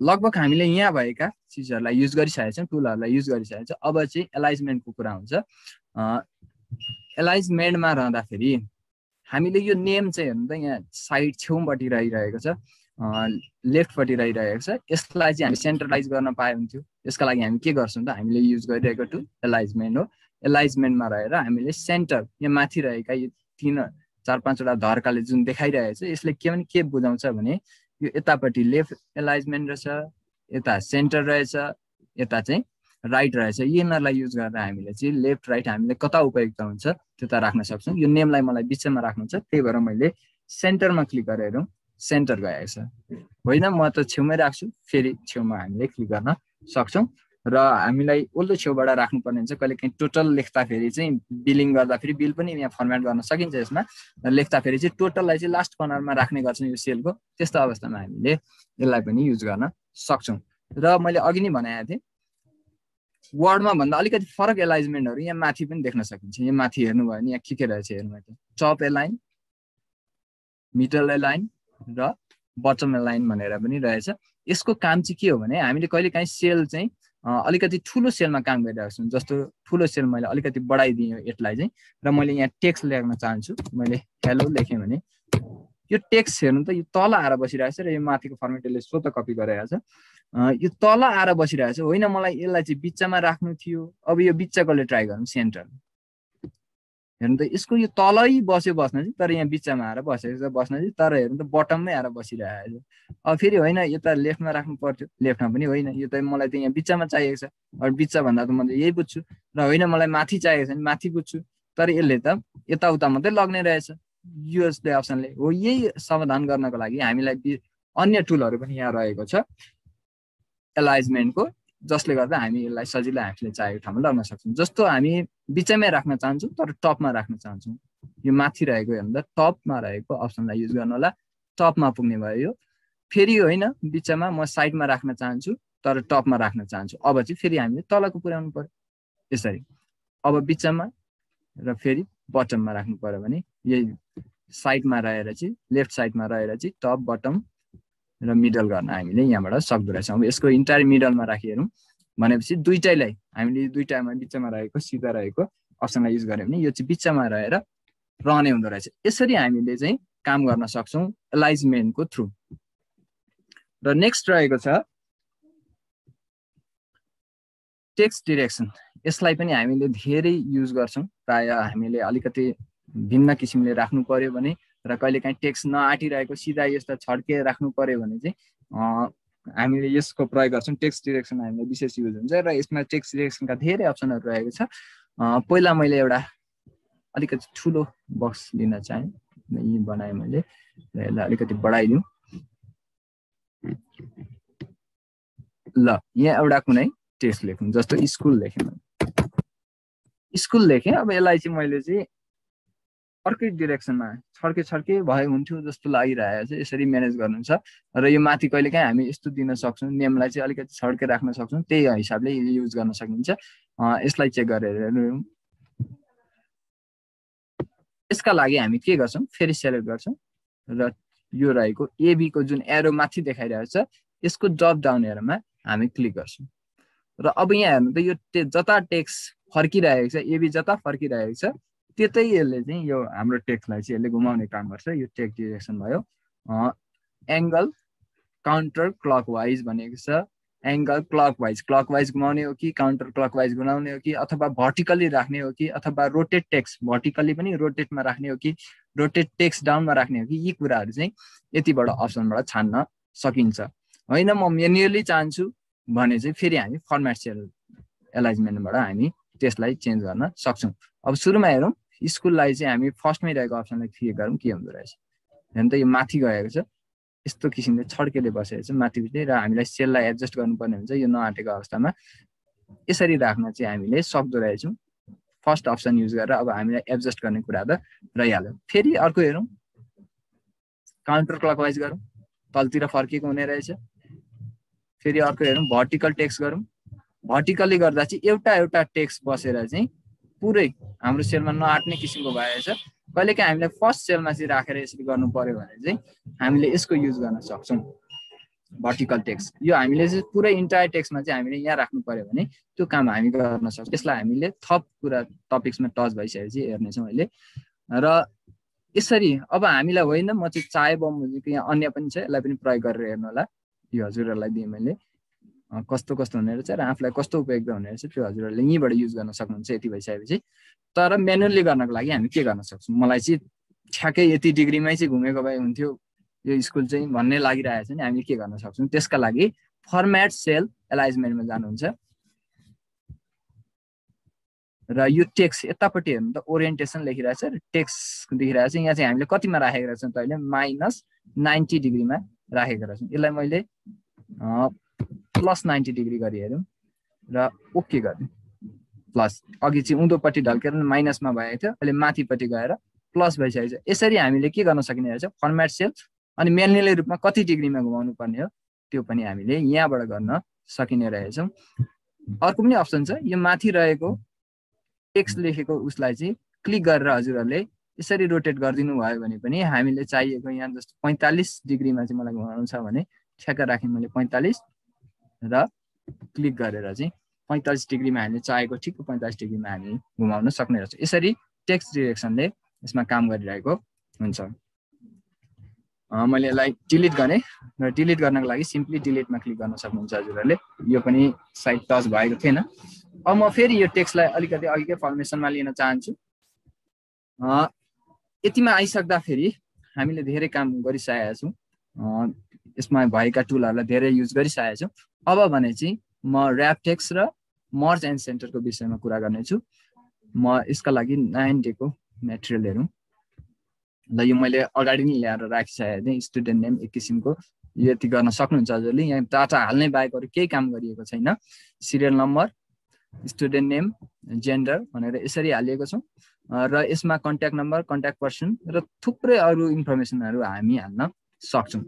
लगभग हामीले यहाँ भएका चिजहरूलाई युज गरिसकेका छौँ, टुलहरूलाई युज गरिसकेका छौँ। अब चाहिँ एलाइजमेन्टको कुरा हुन्छ। एलाइजमेन्टमा रहँदाखेरि हामीले यो नेम चाहिँ हेर्नु त यहाँ साइड छेउपट्टि रहिरहेको छ, लेफ्टपट्टि रहिरहेको छ। यसलाई चाहिँ हामी सेन्ट्रलाइज गर्न पाए हुन्थ्यो। यसका लागि हामी के गर्छौँ त, हामीले युज गरिरहेको टुल एलाइजमेन्ट हो। एलाइजमेन्टमा रहेर हामीले सेन्टर यहाँ माथि रहेका यो 3-4-5वटा धर्काले जुन देखाइरहेको छ, यसले के बुझाउँछ भने यो यतापट्टि लेफ्ट एलाइजमेन्ट रहेछ, यता सेन्टर रहेछ, यता चाहिँ राइट रहेछ। यिनीहरूलाई युज गरेर हामीले चाहिँ लेफ्ट राइट हामीले कता उपयुक्त हुन्छ त्यता राख्न सक्छौँ। यो नेमलाई मलाई बिचमा राख्नु छ, त्यही भएर मैले सेन्टरमा क्लिक गरेर सेन्टर गएको छ। होइन म त छेउमै राख्छु, फेरि छेउमा हामीले क्लिक गर्न सक्छौँ। र हामीलाई ओल्लो छेउबाट राख्नुपर्ने हुन्छ। कहिले काहीँ टोटल लेख्दाखेरि चाहिँ बिलिङ गर्दाखेरि बिल पनि यहाँ फर्मेट गर्न सकिन्छ। यसमा लेख्दाखेरि चाहिँ टोटललाई चाहिँ लास्ट कर्नरमा राख्ने गर्छौँ यो सेलको। त्यस्तो अवस्थामा हामीले यसलाई पनि युज गर्न सक्छौँ। र मैले अघि नै भनेको थिएँ वर्डमा भन्दा अलिकति फरक एलाइजमेन्टहरू यहाँ माथि पनि देख्न सकिन्छ। यहाँ माथि हेर्नुभयो भने यहाँ के रहेछ हेर्नु, टप एलाइन, मिडल एलाइन र बटम एलाइन भनेर पनि रहेछ। यसको काम चाहिँ के हो भने हामीले कहिले काहीँ सेल चाहिँ अलिकति ठुलो सेलमा काम गरिरहेको छौँ। जस्तो ठुलो सेल मैले अलिकति बढाइदिएँ यसलाई चाहिँ, र मैले यहाँ टेक्स्ट लेख्न चाहन्छु। मैले हेलो लेखेँ भने यो टेक्स्ट हेर्नु त यो तल आएर बसिरहेको छ र यो माथिको फर्मेटले स्वतः कपी गरेको छ। यो तल आएर बसिरहेको छ। होइन मलाई यसलाई चाहिँ बिचमा राख्नु थियो। अब यो बिचकोले ट्राई गरौँ सेन्टर। हेर्नु त यसको यो तलै बस्यो बस्न चाहिँ, तर यहाँ बिचमा आएर बसेको छ बस्न चाहिँ, तर हेर्नु त बटममै आएर बसिरहेको छ। अब फेरि होइन यता लेफ्टमा राख्नु पर्थ्यो, लेफ्टमा पनि होइन, यो त मलाई त यहाँ बिचमा चाहिएको छ। अब बिच भन्दा त म यही बुझ्छु। र होइन मलाई माथि चाहिएको छ भने माथि बुझ्छु, तर यसले त यताउता मात्रै लग्ने रहेछ यसले अप्सनले हो। यही समाधान गर्नको लागि हामीलाई अन्य टुलहरू पनि यहाँ रहेको छ एलाइजमेन्टको, जसले गर्दा हामी यसलाई सजिलै हामीले चाहेको ठाउँमा लग्न सक्छौँ। जस्तो हामी बिचमै राख्न चाहन्छौँ तर टपमा राख्न चाहन्छौँ, यो माथि रहेको हेर्दा टपमा रहेको अप्सनलाई युज गर्नु होला। टपमा पुग्ने भयो यो। फेरि होइन बिचमा म साइडमा राख्न चाहन्छु तर टपमा राख्न चाहन्छु। अब चाहिँ फेरि हामीले तलको पुर्याउनु पर्यो यसरी। अब बिचमा र फेरि बटममा राख्नु पर्यो भने यही साइडमा रहेर चाहिँ लेफ्ट साइडमा रहेर चाहिँ टप बटम र मिडल गर्न हामीले यहाँबाट सक्दो रहेछौँ। अब यसको इन्टायर मिडलमा राखिहेरौँ भनेपछि दुइटैलाई हामीले दुइटामा बिचमा रहेको सिधा रहेको अप्सनलाई युज गऱ्यो भने यो चाहिँ बिचमा रहेर रहने हुँदो रहेछ। यसरी हामीले चाहिँ काम गर्न सक्छौँ एलाइजमेन्टको थ्रु। र नेक्स्ट रहेको छ टेक्स्ट डिरेक्सन। यसलाई पनि हामीले धेरै युज गर्छौँ। प्रायः हामीले अलिकति भिन्न किसिमले राख्नु पर्यो भने र कहिले काहीँ टेक्स्ट नआटिरहेको सिधा यस्ता छड्के राख्नु पर्यो भने चाहिँ हामीले यसको प्रयोग गर्छौँ। टेक्स्ट डिरेक्सन हामीले विशेष युज हुन्छ र यसमा टेक्स्ट डिरेक्सनका धेरै अप्सनहरू रहेको छ। पहिला मैले एउटा अलिकति ठुलो बक्स लिन चाहे यी बनाएँ मैले र यसलाई अलिकति बढाइदिउँ ल यहाँ एउटा कुनै टेक्स्ट लेखौँ जस्तो स्कुल लेखेँ स्कुल लेखेँ अब यसलाई चाहिँ मैले चाहिँ अर्कै डिरेक्सनमा छड्के भए हुन्थ्यो जस्तो लागिरहेको छ यसरी म्यानेज गर्नु छ र यो माथि कहिलेकाहीँ हामी यस्तो दिन सक्छौँ नेमलाई चाहिँ अलिकति छड्के राख्न सक्छौँ त्यही हिसाबले युज गर्न सकिन्छ यसलाई चेक गरेर हेरौँ यसका लागि हामी के गर्छौँ फेरि सेलेक्ट गर्छौँ र यो रहेको एबी को जुन एरो माथि देखाइरहेको छ यसको ड्रप डाउन एरोमा हामी क्लिक गर्छौँ र अब यहाँ हेर्नु त यो जता टेक्स्ट फर्किरहेको छ एबी जता फर्किरहेको छ त्यतै यसले चाहिँ यो हाम्रो टेक्स्टलाई चाहिँ यसले घुमाउने काम गर्छ यो टेक्स्ट डिरेक्सन भयो एङ्गल काउन्टर क्लकवाइज भनेको छ एङ्गल क्लकवाइज घुमाउने हो कि काउन्टर क्लकवाइज घुमाउने हो कि अथवा भर्टिकली राख्ने हो कि अथवा रोटेट टेक्स्ट भर्टिकली पनि रोटेटमा राख्ने हो कि रोटेट टेक्स्ट डाउनमा राख्ने हो कि यी कुराहरू चाहिँ यतिबाट अप्सनबाट छान्न सकिन्छ होइन म म्यानुअली चाहन्छु भने चाहिँ फेरि हामी फर्मेट सेल एलाइजमेन्टबाट हामी त्यसलाई चेन्ज गर्न सक्छौँ अब सुरुमा हेरौँ स्कुललाई चाहिँ हामी फर्स्टमै रहेको अप्सनलाई क्लिक गरौँ के हुँदो रहेछ हेर्नु त यो माथि गएको छ यस्तो किसिमले छड्केले बसेको छ माथिपट्टि र हामीलाई सेललाई एडजस्ट गर्नुपर्ने हुन्छ यो नआँटेको अवस्थामा यसरी राख्न चाहिँ हामीले सक्दो रहेछौँ फर्स्ट अप्सन युज गरेर अब हामीलाई एडजस्ट गर्ने कुरा त रहिहाल्यो फेरि अर्को हेरौँ काउन्टर क्लकवाइज गरौँ तलतिर फर्केको हुने रहेछ फेरि अर्को हेरौँ भर्टिकल टेक्स्ट गरौँ भर्टिकली गर्दा चाहिँ एउटा टेक्स्ट बसेर चाहिँ पुरै हाम्रो सेलमा नआट्ने किसिमको भएछ कहिलेकाहीँ हामीलाई फर्स्ट सेलमा चाहिँ राखेर यसरी गर्नु पर्यो भने चाहिँ हामीले यसको युज गर्न सक्छौँ भर्टिकल टेक्स्ट यो हामीले चाहिँ पुरै इन्टायर टेक्स्टमा चाहिँ हामीले यहाँ राख्नु पर्यो भने त्यो काम हामी गर्न सक्छौँ त्यसलाई हामीले थप कुरा टपिक्समा टच भइसकेपछि हेर्नेछौँ अहिले र यसरी अब हामीलाई होइन म चाहिँ चाहे बमोजिमको यहाँ अन्य पनि छ यसलाई पनि प्रयोग गरेर हेर्नु होला यो हजुरहरूलाई दिएँ मैले कस्तो हुने रहेछ र आफूलाई कस्तो उपयुक्त हुने रहेछ त्यो हजुरहरूले यहीँबाट युज गर्न सक्नुहुन्छ यति भइसकेपछि तर म्यानुअली गर्नको लागि हामी के गर्न सक्छौँ मलाई चाहिँ ठ्याक्कै यति डिग्रीमै चाहिँ घुमेको भए हुन्थ्यो यो स्कुल चाहिँ भन्ने लागिरहेको छ नि हामीले के गर्न सक्छौँ त्यसका लागि फर्मेट सेल एलाइजमेन्टमा जानुहुन्छ र यो टेक्स्ट यतापट्टि हेर्नु त ओरिएन्टेसन लेखिरहेछ र टेक्स्ट देखिरहेको छ यहाँ चाहिँ हामीले कतिमा राखेको रहेछौँ त अहिले -90 डिग्रीमा राखेको रहेछौँ यसलाई मैले +90 डिग्री गरी हेरौँ र ओके गरिदिउँ प्लस अघि चाहिँ उँधोपट्टि ढल्केर माइनसमा भएको थियो अहिले माथिपट्टि गएर प्लस भइसकेको छ यसरी हामीले के गर्न सकिने रहेछ फर्मेट सेल अनि म्यानुअली रूपमा कति डिग्रीमा घुमाउनु पर्ने हो त्यो पनि हामीले यहाँबाट गर्न सकिने रहेछौँ अर्को पनि अप्सन छ यो माथि रहेको टेक्स्ट लेखेको उसलाई चाहिँ क्लिक गरेर हजुरहरूले यसरी रोटेट गरिदिनु भयो भने पनि हामीले चाहिएको यहाँ जस्तो 45 डिग्रीमा चाहिँ मलाई घुमाउनु छ भने ठ्याक्क राखेँ मैले 45 र क्लिक गरेर चाहिँ 45 डिग्रीमा हामीले चाहेको ठिक 45 डिग्रीमा हामी घुमाउन सक्ने रहेछ यसरी टेक्स्ट डिरेक्सनले यसमा काम गरिरहेको हुन्छ मैले यसलाई डिलिट गरेँ र डिलिट गर्नको लागि सिम्पली डिलिटमा क्लिक गर्न सक्नुहुन्छ हजुरहरूले यो पनि साइड टच भएको थिएन अब म फेरि यो टेक्स्टलाई अलिकति अघिकै फर्मेसनमा लिन चाहन्छु यतिमा आइसक्दा फेरि हामीले धेरै काम गरिसकेका छौँ यसमा भएका टुलहरूलाई धेरै युज गरिसकेका छौँ अब भने चाहिँ म ऱ्याप टेक्स्ट र मर्ज एन्ड सेन्टरको विषयमा कुरा गर्नेछु म यसका लागि 9 डेको मेटेरियल हेरौँ ल यो मैले अगाडि नै ल्याएर राखिसकेको थिएँ स्टुडेन्ट नेम एक किसिमको यति गर्न सक्नुहुन्छ हजुरले यहाँ डाटा हाल्ने बाहेक अरू केही काम गरिएको छैन serial number student name gender भनेर यसरी हालिएको छौँ र यसमा कन्ट्याक्ट नम्बर कन्ट्याक्ट पर्सन र थुप्रै अरू इन्फर्मेसनहरू हामी हाल्न सक्छौँ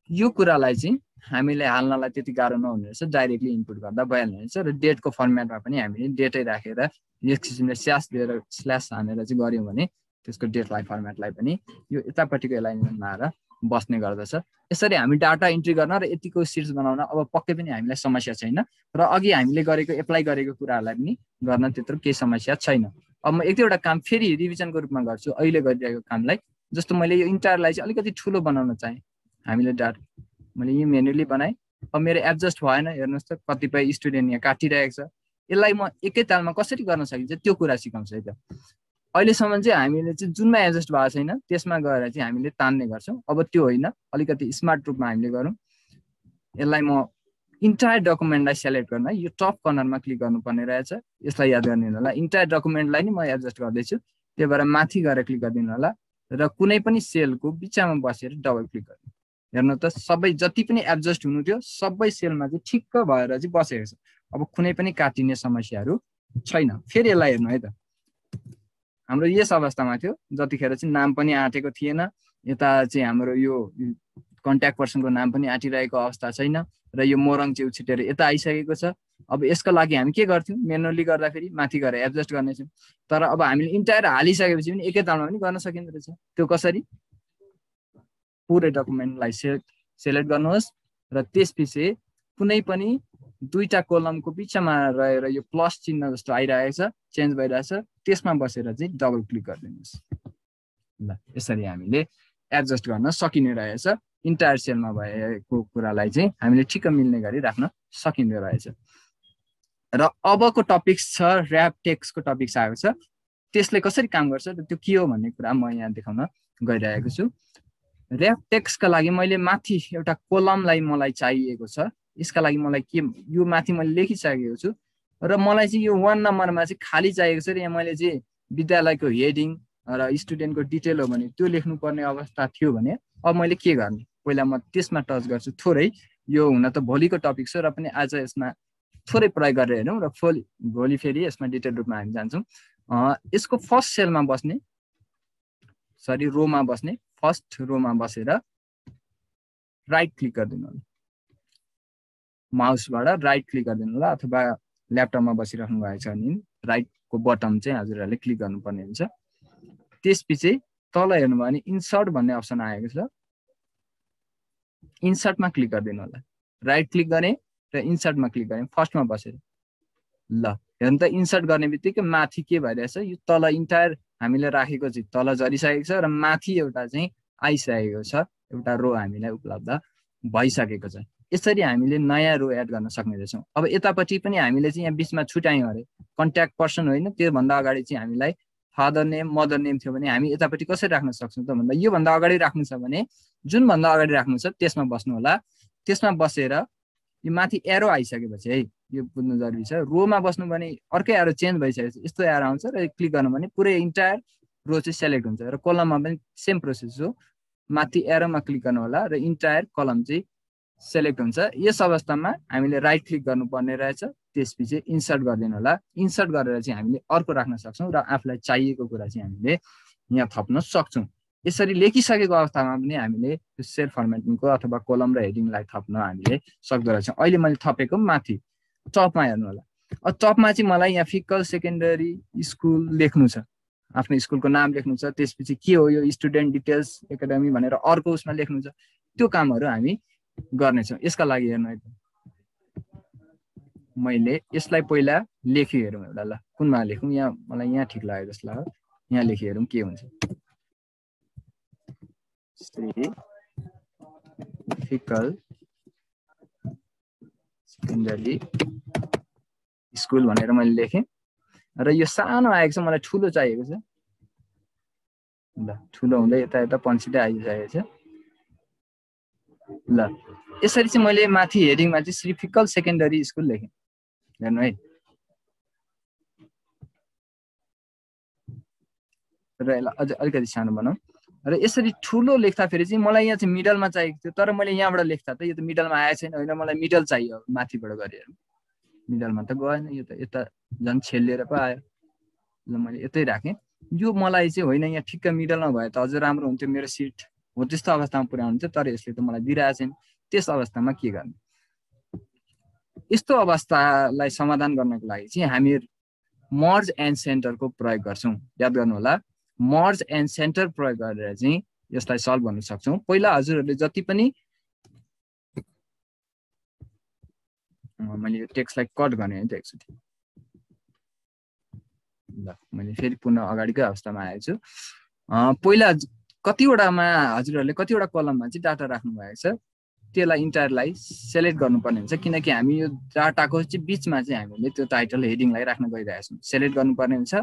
यो कुरालाई चाहिँ हामीले हाल्नलाई त्यति गाह्रो नहुने रहेछ डाइरेक्टली इनपुट गर्दा भइहाल्ने रहेछ र डेटको फर्मेटमा पनि हामीले डेटै राखेर यस किसिमले स्ल्यास दिएर स्ल्यास हानेर चाहिँ गऱ्यौँ भने त्यसको डेटलाई फर्मेटलाई पनि यो यतापट्टिको एलाइनमेन्टमा आएर बस्ने गर्दछ यसरी हामी डाटा इन्ट्री गर्न र यतिको सिट्स बनाउन अब पक्कै पनि हामीलाई समस्या छैन र अघि हामीले गरेको एप्लाई गरेको कुराहरूलाई पनि गर्न त्यत्रो केही समस्या छैन अब म एक दुईवटा काम फेरि रिभिजनको रूपमा गर्छु अहिले गरिरहेको कामलाई जस्तो मैले यो इन्टायरलाई चाहिँ अलिकति ठुलो बनाउन चाहेँ हामीले डाटा मैले यो मेन्युअली बनाएँ अब मेरो एडजस्ट भएन हेर्नुहोस् त कतिपय स्टुडेन्ट यहाँ काटिरहेको छ यसलाई म एकै तालमा कसरी गर्न सकिन्छ त्यो कुरा सिकाउँछु है त अहिलेसम्म चाहिँ हामीले चाहिँ जुनमा एडजस्ट भएको छैन त्यसमा गएर चाहिँ हामीले तान्ने गर्छौँ अब त्यो होइन अलिकति स्मार्ट रूपमा हामीले गरौँ यसलाई म इन्टायर डकुमेन्टलाई सेलेक्ट गर्न यो टप कर्नरमा क्लिक गर्नुपर्ने रहेछ यसलाई याद गर्ने होला इन्टायर डकुमेन्टलाई नि म एडजस्ट गर्दैछु त्यही भएर माथि गएर क्लिक गरिदिनु होला र कुनै पनि सेलको बिचमा बसेर डबल क्लिक गर्नु। हेर्नु त सबै जति पनि एडजस्ट हुनु थियो सबै सेलमा चाहिँ ठिक्क भएर चाहिँ बसेको छ। अब कुनै पनि काटिने समस्याहरू छैन। फेरि यसलाई हेर्नु है त, हाम्रो यस अवस्थामा थियो जतिखेर चाहिँ नाम पनि आँटेको थिएन, यता चाहिँ हाम्रो यो कन्ट्याक्ट पर्सनको नाम पनि आँटिरहेको अवस्था छैन र यो मोरङ चाहिँ उछिटेर यता आइसकेको छ। अब यसको लागि हामी के गर्थ्यौँ, मेनुअली गर्दाखेरि माथि गएर एडजस्ट गर्नेछौँ। तर अब हामीले इन्टायर हालिसकेपछि पनि एकैतालमा पनि गर्न सकिँदो रहेछ। त्यो कसरी, पुरै डकुमेन्टलाई सेलेक्ट गर्नुहोस् र त्यसपछि कुनै पनि दुईटा कोलमको बिचमा रहेर यो प्लस चिन्ह जस्तो आइरहेको छ, चेन्ज भइरहेछ, त्यसमा बसेर चाहिँ डबल क्लिक गरिदिनुहोस्। ल यसरी हामीले एडजस्ट गर्न सकिने रहेछ। इन्टायर सेलमा भएको कुरालाई चाहिँ हामीले ठिक्क मिल्ने गरी राख्न सकिँदो रहेछ। र अबको टपिक्स छ ऱ्याप टेक्स्टको टपिक्स आएको छ, त्यसले कसरी काम गर्छ र त्यो के हो भन्ने कुरा म यहाँ देखाउन गइरहेको छु। ऱ्याप टेक्स्टका लागि मैले माथि एउटा कोलमलाई मलाई चाहिएको छ, यसका लागि मलाई के यो माथि मैले लेखिसकेको छु र मलाई चाहिँ यो 1 नम्बरमा चाहिँ खाली चाहिएको छ र यहाँ मैले चाहिँ विद्यालयको हेडिङ र स्टुडेन्टको डिटेल हो भने त्यो लेख्नुपर्ने अवस्था थियो भने अब मैले के गर्ने, पहिला म त्यसमा टच गर्छु थोरै। यो हुन त भोलिको टपिक छ र पनि आज यसमा थोरै प्रयोग गरेर हेरौँ र भोलि फेरि यसमा डिटेल रूपमा हामी जान्छौँ। यसको फर्स्ट सेलमा बस्ने, सरी रोमा बस्ने, फर्स्ट रोमा बसेर राइट क्लिक गरिदिनु होला, माउसबाट राइट क्लिक गरिदिनु होला, अथवा ल्यापटपमा बसिराख्नु भएको छ भने राइटको बटन चाहिँ हजुरहरूले क्लिक गर्नुपर्ने हुन्छ। त्यसपछि तल हेर्नुभयो भने इन्सर्ट भन्ने अप्सन आएको छ, इन्सर्टमा क्लिक गरिदिनु होला। राइट क्लिक गरेँ र इन्सर्टमा क्लिक गरेँ फर्स्टमा बसेर। ल हेर्नु त इन्सर्ट गर्ने बित्तिकै माथि के भइरहेछ, यो तल इन्टायर हामीले राखेको चाहिँ तल झरिसकेको छ र माथि एउटा चाहिँ आइसकेको छ, एउटा रो हामीलाई उपलब्ध भइसकेको छ। यसरी हामीले नयाँ रो एड गर्न सक्ने रहेछौँ। अब यतापट्टि पनि हामीले चाहिँ यहाँ बिचमा छुट्यायौँ अरे कन्ट्याक्ट पर्सन होइन, त्योभन्दा अगाडि चाहिँ हामीलाई फादर नेम मदर नेम थियो भने हामी यतापट्टि कसरी राख्न सक्छौँ त भन्दा योभन्दा अगाडि राख्नु छ भने जुनभन्दा अगाडि राख्नु छ त्यसमा बस्नु होला। त्यसमा बसेर यो माथि एरो आइसकेपछि है यो बुझ्नु जरुरी छ, रोमा बस्नु भने अर्कै एरो चेन्ज भइसकेपछि यस्तो एरो आउँछ र क्लिक गर्नु भने पुरै इन्टायर रो चाहिँ सेलेक्ट हुन्छ। र कलममा पनि सेम प्रोसेस हो, माथि एरोमा क्लिक गर्नु होला र इन्टायर कलम चाहिँ सेलेक्ट हुन्छ। यस अवस्थामा हामीले राइट क्लिक गर्नुपर्ने रहेछ, त्यसपछि इन्सर्ट गरिदिनु होला। इन्सर्ट गरेर चाहिँ हामीले अर्को राख्न सक्छौँ र आफूलाई चाहिएको कुरा चाहिँ हामीले यहाँ थप्न सक्छौँ। यसरी लेखिसकेको अवस्थामा पनि हामीले त्यो सेल फर्मेटिङको अथवा कोलम र हेडिङलाई थप्न हामीले सक्दो रहेछौँ। अहिले मैले थपेको माथि टपमा हेर्नु होला। अब टपमा चाहिँ मलाई यहाँ फिकल सेकेन्डरी स्कुल लेख्नु छ, आफ्नो स्कुलको नाम लेख्नु छ, त्यसपछि के हो यो स्टुडेन्ट डिटेल्स एकाडेमी भनेर अर्को उसमा लेख्नु छ। त्यो कामहरू हामी गर्नेछौँ। यसका लागि हेर्नु है, मैले यसलाई पहिला लेखी हेरौँ एउटा। ल कुनमा लेखौँ, यहाँ मलाई यहाँ ठिक लाग्यो जस्तो लाग्यो, यहाँ लेखी हेरौँ के हुन्छ। फिकल सेकेन्डरी स्कुल भनेर मैले लेखेँ र यो सानो आएको छ, मलाई ठुलो चाहिएको छ। ल ठुलो हुँदै यता यता पन्छिँदै आइसकेको छ। ल यसरी चाहिँ मैले माथि हेडिङमा चाहिँ श्री फिकल सेकेन्डरी स्कुल लेखेँ। हेर्नु है, र यसलाई अझ अलिकति सानो बनाऊ र यसरी ठुलो लेख्दा फेरि चाहिँ मलाई यहाँ चाहिँ मिडलमा चाहिएको थियो, तर मैले यहाँबाट लेख्दा त यो त मिडलमा आएको छैन, होइन मलाई मिडल चाहियो। माथिबाट गरेर मिडलमा त गएन, यो त यता झन् छेलिएर पो आयो। ल मैले यतै राखेँ। यो मलाई चाहिँ होइन यहाँ ठिक्क मिडलमा भयो त अझ राम्रो हुन्थ्यो, मेरो सिट हो त्यस्तो अवस्थामा पुर्याउनु थियो, तर यसले त मलाई दिइरहेको छैन। त्यस अवस्थामा के गर्ने? यस्तो अवस्थालाई समाधान गर्नको लागि चाहिँ हामी मर्ज एन्ड सेन्टरको प्रयोग गर्छौँ। याद गर्नु होला, मर्ज एन्ड सेन्टर प्रयोग गरेर चाहिँ यसलाई सल्भ गर्न सक्छौँ। पहिला हजुरहरूले जति पनि मैले यो टेक्स्टलाई कट गर्ने है त एकचोटि। ल मैले फेरि पुनः अगाडिकै अवस्थामा आएको छु। पहिला कतिवटामा हजुरहरूले कतिवटा कलममा चाहिँ डाटा राख्नु भएको छ, त्यसलाई इन्टायरलाई सेलेक्ट गर्नुपर्ने हुन्छ, किनकि हामी यो डाटाको चाहिँ बिचमा चाहिँ हामीले त्यो टाइटल हेडिङलाई राख्न गइरहेको छौँ। सेलेक्ट गर्नुपर्ने हुन्छ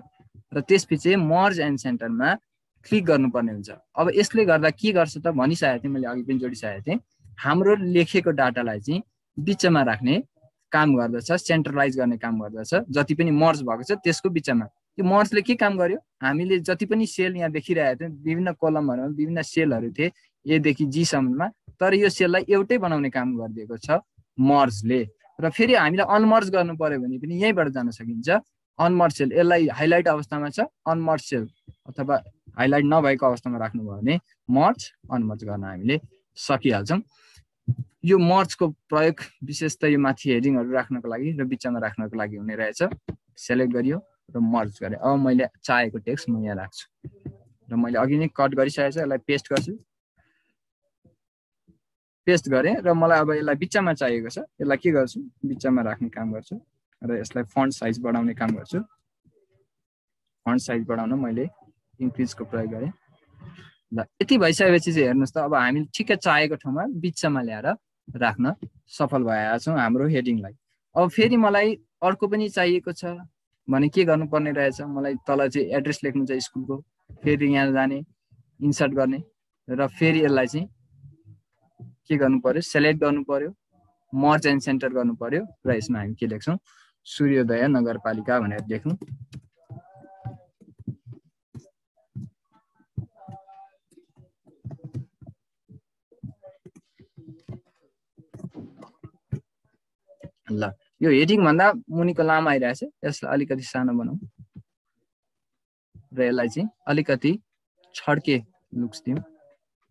र त्यसपछि मर्ज एन्ड सेन्टरमा क्लिक गर्नुपर्ने हुन्छ। अब यसले गर्दा के गर्छ त भनिसकेको थिएँ, मैले अघि पनि जोडिसकेको थिएँ, हाम्रो लेखेको डाटालाई चाहिँ बिचमा राख्ने काम गर्दछ, सेन्ट्रलाइज गर्ने काम गर्दछ। जति पनि मर्ज भएको छ त्यसको बिचमा यो मर्जले के काम गर्यो, हामीले जति पनि सेल यहाँ देखिरहेको थियौँ विभिन्न कलमहरुमा विभिन्न सेलहरु थिए ए देखि जी सम्ममा, तर यो सेललाई एउटै बनाउने काम गरिदिएको छ मर्जले। र फेरि हामीलाई अनमर्ज गर्नु पर्यो भने पनि यहीँबाट जान सकिन्छ। अनमर्ज सेल, यसलाई हाइलाइट अवस्थामा छ अनमर्ज सेल, अथवा हाइलाइट नभएको अवस्थामा राख्नुभयो भने मर्ज अनमर्ज गर्न हामीले सकिहाल्छौँ। यो मर्जको प्रयोग विशेष त यो माथि हेडिङहरु राख्नको लागि र बिचमा राख्नको लागि हुने रहेछ। सेलेक्ट गरियो र मर्ज गरे। अब मैले चाहेको टेक्स्ट म यहाँ राख्छु र मैले अघि नै कट गरिसकेको छु, यसलाई पेस्ट गर्छु। पेस्ट गरे र मलाई अब यसलाई बिचमा चाहिएको छ, यसलाई के गर्छु बिचमा राख्ने काम गर्छु र यसलाई फन्ट साइज बढाउने काम गर्छु। फन्ट साइज बढाउन मैले इन्क्रिजको प्रयोग गरेँ। ल यति भइसकेपछि चाहिँ हेर्नुस् त अब हामीले ठिकै चाहेको ठाउँमा बिचमा ल्याएर राख्न सफल भएका छौँ हाम्रो हेडिङलाई। अब फेरि मलाई अर्को पनि चाहिएको छ भने के गर्नुपर्ने रहेछ, मलाई तल चाहिँ एड्रेस लेख्नु छ स्कुलको, फेरि यहाँ जाने इन्सर्ट गर्ने र फेरि यसलाई चाहिँ के गर्नु पर्यो, सेलेक्ट गर्नु पर्यो, मर्ज एन्ड सेन्टर गर्नु पर्यो र यसमा हामी के लेख्छौँ सूर्योदय नगरपालिका भनेर लेख्नु। ल यो हेडिङ भन्दा मुनिको लामो आइरहेछ, यसलाई अलिकति सानो बनाऊ र यसलाई चाहिँ अलिकति छड्के लुक्स दिउँ।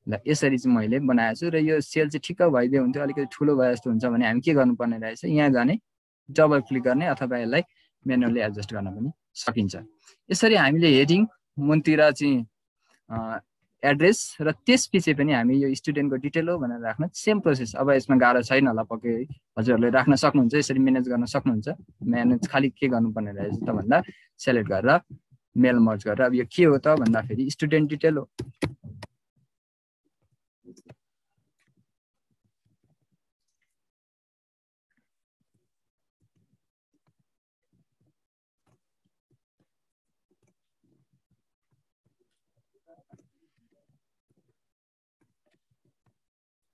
ल यसरी चाहिँ मैले बनाएको छु र यो सेल चाहिँ ठिक्क भइदियो हुन्थ्यो, अलिकति ठुलो भए जस्तो हुन्छ भने हामी के गर्नुपर्ने रहेछ, यहाँ जाने डबल क्लिक गर्ने अथवा यसलाई म्यानुअली एडजस्ट गर्न पनि सकिन्छ। यसरी हामीले हेडिङ मुनतिर चाहिँ एड्रेस र त्यसपछि पनि हामी यो स्टुडेन्टको डिटेल हो भनेर राख्न सेम प्रोसेस। अब यसमा गाह्रो छैन होला, पक्कै हजुरहरूले राख्न सक्नुहुन्छ, यसरी म्यानेज गर्न सक्नुहुन्छ। म्यानेज खालि के गर्नुपर्ने रहेछ त भन्दा सेलेक्ट गरेर मेल मर्ज गरेर अब यो के हो त भन्दाखेरि स्टुडेन्ट डिटेल हो।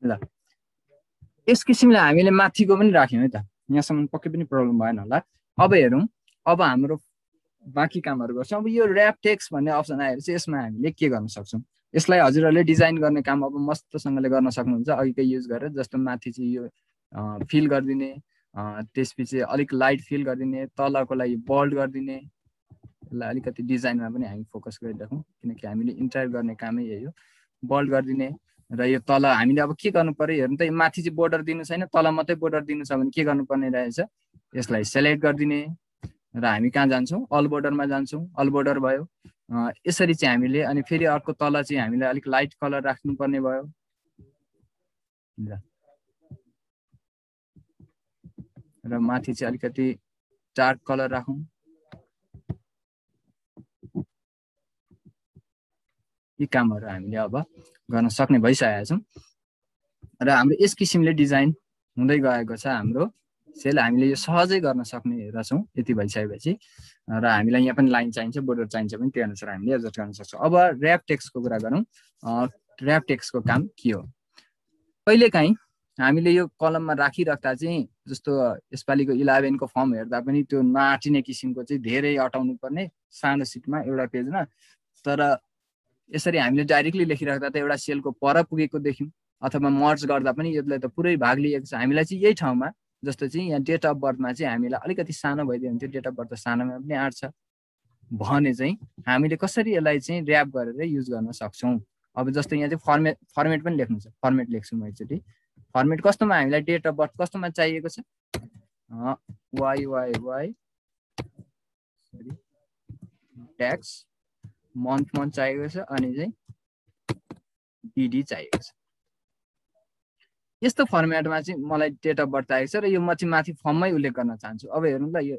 ल यस किसिमले हामीले माथिको पनि राख्यौँ है त, यहाँसम्म पक्कै पनि प्रब्लम भएन होला। अब हेरौँ, अब हाम्रो बाँकी कामहरू गर्छौँ। अब यो ऱ्याप टेक्स्ट भन्ने अप्सन आएर चाहिँ यसमा हामीले के गर्न सक्छौँ, यसलाई हजुरहरूले डिजाइन गर्ने काम अब मस्तसँगले गर्न सक्नुहुन्छ अघिकै युज गरेर। जस्तो माथि चाहिँ यो फिल गरिदिने, त्यसपछि अलिक लाइट फिल गरिदिने, तलको लागि बोल्ड गरिदिने, यसलाई अलिकति डिजाइनमा पनि हामी फोकस गरिराखौँ किनकि हामीले इन्टरएक्ट गर्ने कामै यही हो। बोल्ड गरिदिने र यो तल हामीले अब के गर्नु पर्यो हेर्नु त, माथि चाहिँ बोर्डर दिनु छैन, तल मात्रै बोर्डर दिनु छ भने के गर्नुपर्ने रहेछ, यसलाई सेलेक्ट गरिदिने र हामी कहाँ जान्छौँ अल बोर्डरमा जान्छौँ। अल बोर्डर भयो यसरी चाहिँ हामीले, अनि फेरि अर्को तल चाहिँ हामीले अलिक लाइट कलर राख्नुपर्ने भयो र माथि चाहिँ अलिकति डार्क कलर राखौँ। यी कामहरू हामीले अब गर्न सक्ने भइसकेका छौँ र हाम्रो यस किसिमले डिजाइन हुँदै गएको छ हाम्रो सेल। हामीले यो सहजै गर्न सक्ने रहेछौँ यति भइसकेपछि। र हामीलाई यहाँ पनि लाइन चाहिन्छ, बोर्डर चाहिन्छ पनि, त्यही अनुसार हामीले एडजस्ट गर्न सक्छौँ। अब ऱ्याप टेक्स्टको कुरा गरौँ। ऱ्याप टेक्स्टको काम के हो, कहिलेकाहीँ हामीले यो कलममा राखिराख्दा चाहिँ जस्तो यसपालिको 11 को फर्म हेर्दा पनि त्यो नआटिने किसिमको चाहिँ धेरै अटाउनु पर्ने सानो सिटमा एउटा पेजमा, तर यसरी हामीले डाइरेक्टली लेखिराख्दा त एउटा सेलको पर पुगेको देख्यौँ, अथवा मर्ज गर्दा पनि यसलाई त पुरै भाग लिएको छ। हामीलाई चाहिँ यही ठाउँमा जस्तो चाहिँ यहाँ डेट अफ बर्थमा चाहिँ हामीलाई अलिकति सानो भइदियो हुन्थ्यो, डेट अफ बर्थ त सानोमा पनि आँट्छ भने चाहिँ हामीले कसरी यसलाई चाहिँ ऱ्याप गरेर युज गर्न सक्छौँ। अब जस्तो यहाँ चाहिँ फर्मेट पनि लेख्नु छ, फर्मेट लेख्छु म एकचोटि। फर्मेट कस्तोमा हामीलाई डेट अफ बर्थ कस्तोमा चाहिएको छ, YYY ट्याक्स मन्थ चाहिएको छ, अनि चाहिँ DD चाहिएको छ। यस्तो फर्मेटमा चाहिँ मलाई डेट अफ बर्थ चाहिएको छ र यो म चाहिँ माथि फर्ममै उल्लेख गर्न चाहन्छु। अब हेर्नु ल,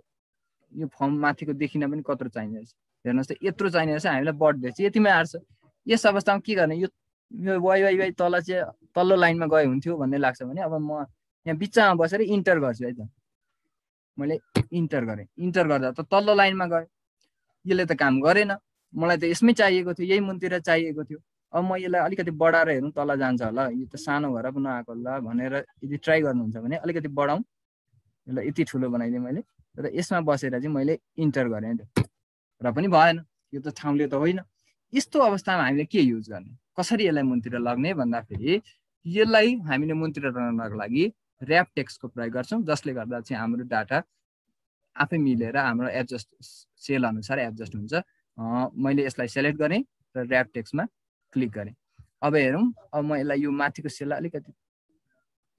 यो फर्म माथिको देखिन पनि कत्रो चाहिने रहेछ, हेर्नुहोस् त यत्रो चाहिने रहेछ, हामीलाई बढ्दै चाहिँ यतिमै आँट्छ। यस अवस्थामा के गर्ने, यो YYY तल चाहिँ तल्लो लाइनमा गए हुन्थ्यो भन्ने लाग्छ भने अब म यहाँ बिचमा बसेर इन्टर गर्छु है त। मैले इन्टर गरेँ, इन्टर गर्दा त तल्लो लाइनमा गयो, यसले त काम गरेन। मलाई त यसमै चाहिएको थियो, यही मुनतिर चाहिएको थियो। अब म यसलाई अलिकति बढाएर हेरौँ तल जान्छ होला, यो त सानो भएर पनि नआएको होला भनेर यदि ट्राई गर्नुहुन्छ भने अलिकति बढाउँ, यसलाई यति ठुलो बनाइदिएँ मैले र यसमा बसेर चाहिँ मैले इन्टर गरेँ र पनि भएन, यो त ठाउँले त होइन। यस्तो अवस्थामा हामीले के युज गर्ने, कसरी यसलाई मुनतिर लग्ने भन्दाखेरि यसलाई हामीले मुनतिर लग्नको लागि ऱ्याप टेक्स्टको प्रयोग गर्छौँ, जसले गर्दा चाहिँ हाम्रो डाटा आफै मिलेर हाम्रो एडजस्ट सेल अनुसार एडजस्ट हुन्छ। मैले यसलाई सेलेक्ट गरेँ र ऱ्याप टेक्स्टमा क्लिक गरेँ। अब हेरौँ, अब म यसलाई यो माथिको सेललाई अलिकति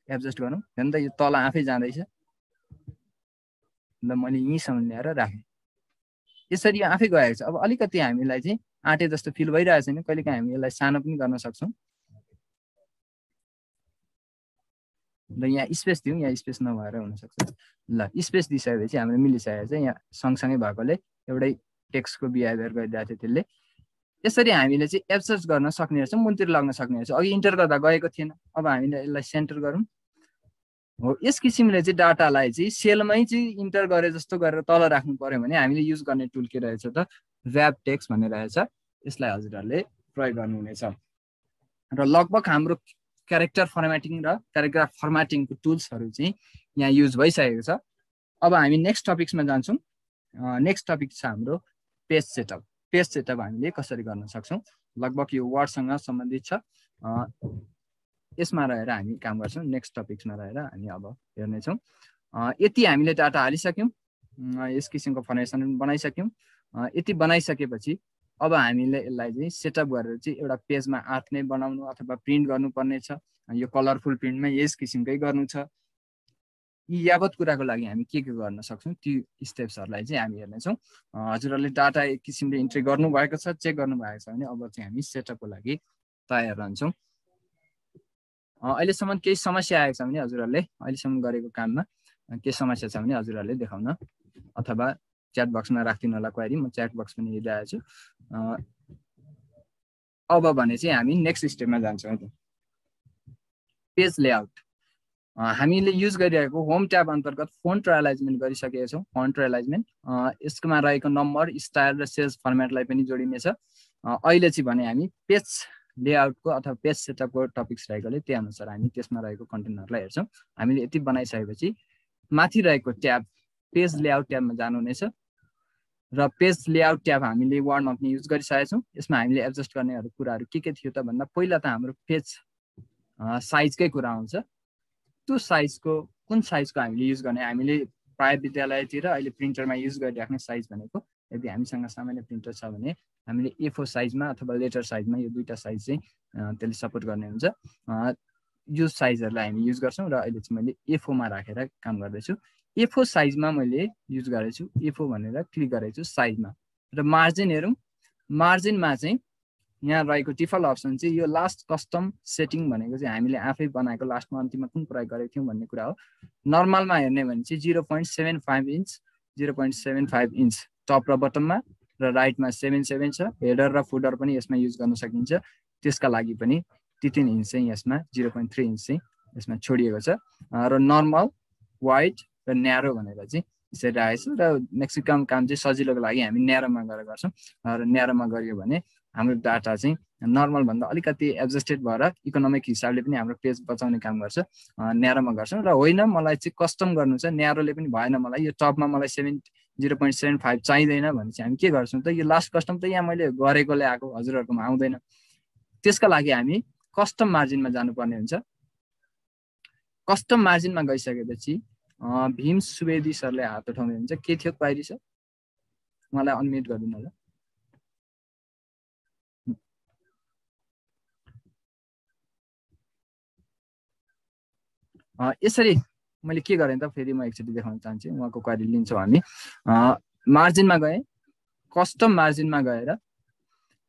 एडजस्ट गरौँ, हेर्नु त यो तल आफै जाँदैछ। ल मैले यहीँसम्म ल्याएर राखेँ, यसरी आफै गएको छ। अब अलिकति हामीलाई चाहिँ आँटे जस्तो फिल भइरहेको छैन, कहिलेकाहीँ हामी यसलाई सानो पनि गर्न सक्छौँ। ल यहाँ स्पेस दिउँ, यहाँ स्पेस नभएर हुनसक्छ। ल स्पेस दिइसकेपछि हाम्रो मिलिसकेको छ, यहाँ सँगसँगै भएकोले एउटै टेक्स्टको बिहेभियर गरिरहेको थियो त्यसले। यसरी हामीले चाहिँ एब्सर्च गर्न सक्ने रहेछ, मुनतिर लाग्न सक्ने रहेछ। अघि इन्टर गर्दा गएको थिएन, अब हामीले यसलाई सेन्टर गरौँ। हो, यस किसिमले चाहिँ डाटालाई चाहिँ सेलमै चाहिँ इन्टर गरे जस्तो गरेर तल राख्नु पर्यो भने हामीले युज गर्ने टुल के रहेछ त, ऱ्याप टेक्स्ट भन्ने रहेछ। यसलाई हजुरहरूले प्रयोग गर्नुहुनेछ। र लगभग हाम्रो क्यारेक्टर फर्मेटिङ र प्याराग्राफ फर्मेटिङको टुल्सहरू चाहिँ यहाँ युज भइसकेको छ। अब हामी नेक्स्ट टपिक्समा जान्छौँ। नेक्स्ट टपिक छ हाम्रो पेज सेटअप। पेज सेटअप हामीले कसरी गर्न सक्छौँ, लगभग यो वर्डसँग सम्बन्धित छ। यसमा रहेर हामी काम गर्छौँ। नेक्स्ट टपिक्समा रहेर हामी अब हेर्नेछौँ। यति हामीले डाटा हालिसक्यौँ, यस किसिमको फर्मेसन बनाइसक्यौँ। यति बनाइसकेपछि अब हामीले यसलाई चाहिँ सेटअप गरेर चाहिँ एउटा पेजमा आर्ट नै बनाउनु अथवा प्रिन्ट गर्नुपर्ने छ। यो कलरफुल प्रिन्टमै यस किसिमकै गर्नु छ। यी यावत कुराको लागि हामी के गर्न सक्छौँ, ती स्टेप्सहरूलाई चाहिँ हामी हेर्नेछौँ। हजुरहरूले डाटा एक किसिमले इन्ट्री गर्नुभएको छ, चेक गर्नुभएको छ भने अब चाहिँ हामी सेटअपको लागि तयार रहन्छौँ। अहिलेसम्म केही समस्या आएको छ भने हजुरहरूले अहिलेसम्म गरेको काममा केही समस्या छ भने हजुरहरूले देखाउन अथवा च्याट बक्समा राखिदिनु होला क्वेरी, म च्याट बक्स पनि हेरिरहेको छु। अब भने चाहिँ हामी नेक्स्ट स्टेपमा जान्छौँ। पेज लेआउट हामीले युज गरिरहेको होम ट्याब अन्तर्गत फोन्ट र एलाइजमेन्ट गरिसकेका छौँ। फोन्ट र एलाइजमेन्ट यसमा रहेको नम्बर, स्टाइल र सेल्स फर्मेटलाई पनि जोडिनेछ। अहिले चाहिँ भने हामी पेज लेआउटको अथवा पेज सेटअपको टपिक्स रहेकोले त्यही अनुसार हामी त्यसमा रहेको कन्टेन्टहरूलाई हेर्छौँ। हामीले यति बनाइसकेपछि माथि रहेको ट्याब पेज लेआउट ट्याबमा जानुहुनेछ र पेज लेआउट ट्याब हामीले वर्डमा पनि युज गरिसकेका छौँ। यसमा हामीले एडजस्ट गर्नेहरू कुराहरू के थियो त भन्दा पहिला त हाम्रो पेज साइजकै कुरा आउँछ। त्यो साइजको कुन साइजको हामीले युज गर्ने, हामीले प्राय विद्यालयतिर अहिले प्रिन्टरमा युज गरिराख्ने साइज भनेको, यदि हामीसँग सामान्य प्रिन्टर छ भने हामीले A4 साइजमा अथवा लेटर साइजमा यो दुईवटा साइज चाहिँ त्यसले सपोर्ट गर्ने हुन्छ। यो साइजहरूलाई हामी युज गर्छौँ र अहिले चाहिँ मैले A4 मा राखेर काम गर्दैछु। A4 साइजमा मैले युज गरेछु, A4 भनेर क्लिक गरेको छु साइजमा। र मार्जिन हेरौँ, मार्जिनमा चाहिँ यहाँ रहेको डिफल्ट अप्सन चाहिँ यो लास्ट कस्टम सेटिङ भनेको चाहिँ हामीले आफै बनाएको लास्टमा अन्तिममा कुन प्रयोग गरेको थियौँ भन्ने कुरा हो। नर्मलमा हेर्ने भने चाहिँ 0.75 इन्च 0.75 इन्च टप र बटममा र राइटमा 77 छ। हेडर र फुडर पनि यसमा युज गर्न सकिन्छ, त्यसका लागि पनि 3 इन्च चाहिँ यसमा 0.3 इन्च चाहिँ यसमा छोडिएको छ। र नर्मल, वाइड र न्यारो भनेर चाहिँ यसरी राखेको छ। र म्याक्सिमम काम चाहिँ सजिलोको लागि हामी न्यारोमा गरेर गर्छौँ। र न्यारोमा गरियो भने हाम्रो डाटा चाहिँ नर्मल भन्दा अलिकति एडजस्टेड भएर इकोनोमिक हिसाबले पनि हाम्रो पेज बचाउने काम गर्छ। न्यारोमा गर्छौँ। र होइन मलाई चाहिँ कस्टम गर्नु छ, न्यारोले पनि भएन, मलाई यो टपमा मलाई 0.75 चाहिँदैन भने चाहिँ हामी के गर्छौँ त, यो लास्ट कस्टम त यहाँ मैले गरेकोले आएको, हजुरहरूकोमा आउँदैन। त्यसका लागि हामी कस्टम मार्जिनमा जानुपर्ने हुन्छ। कस्टम मार्जिनमा गइसकेपछि भीम सुवेदी सरले हात उठाउनु हुन्छ। के थियो क्वेरी सर? मलाई अनम्युट गरिदिनु होला। यसरी मैले के गरेँ त, फेरि म एकचोटि देखाउन चाहन्छु। उहाँको क्वेरी लिन्छौँ हामी। मार्जिनमा गएँ, कस्टम मार्जिनमा गएर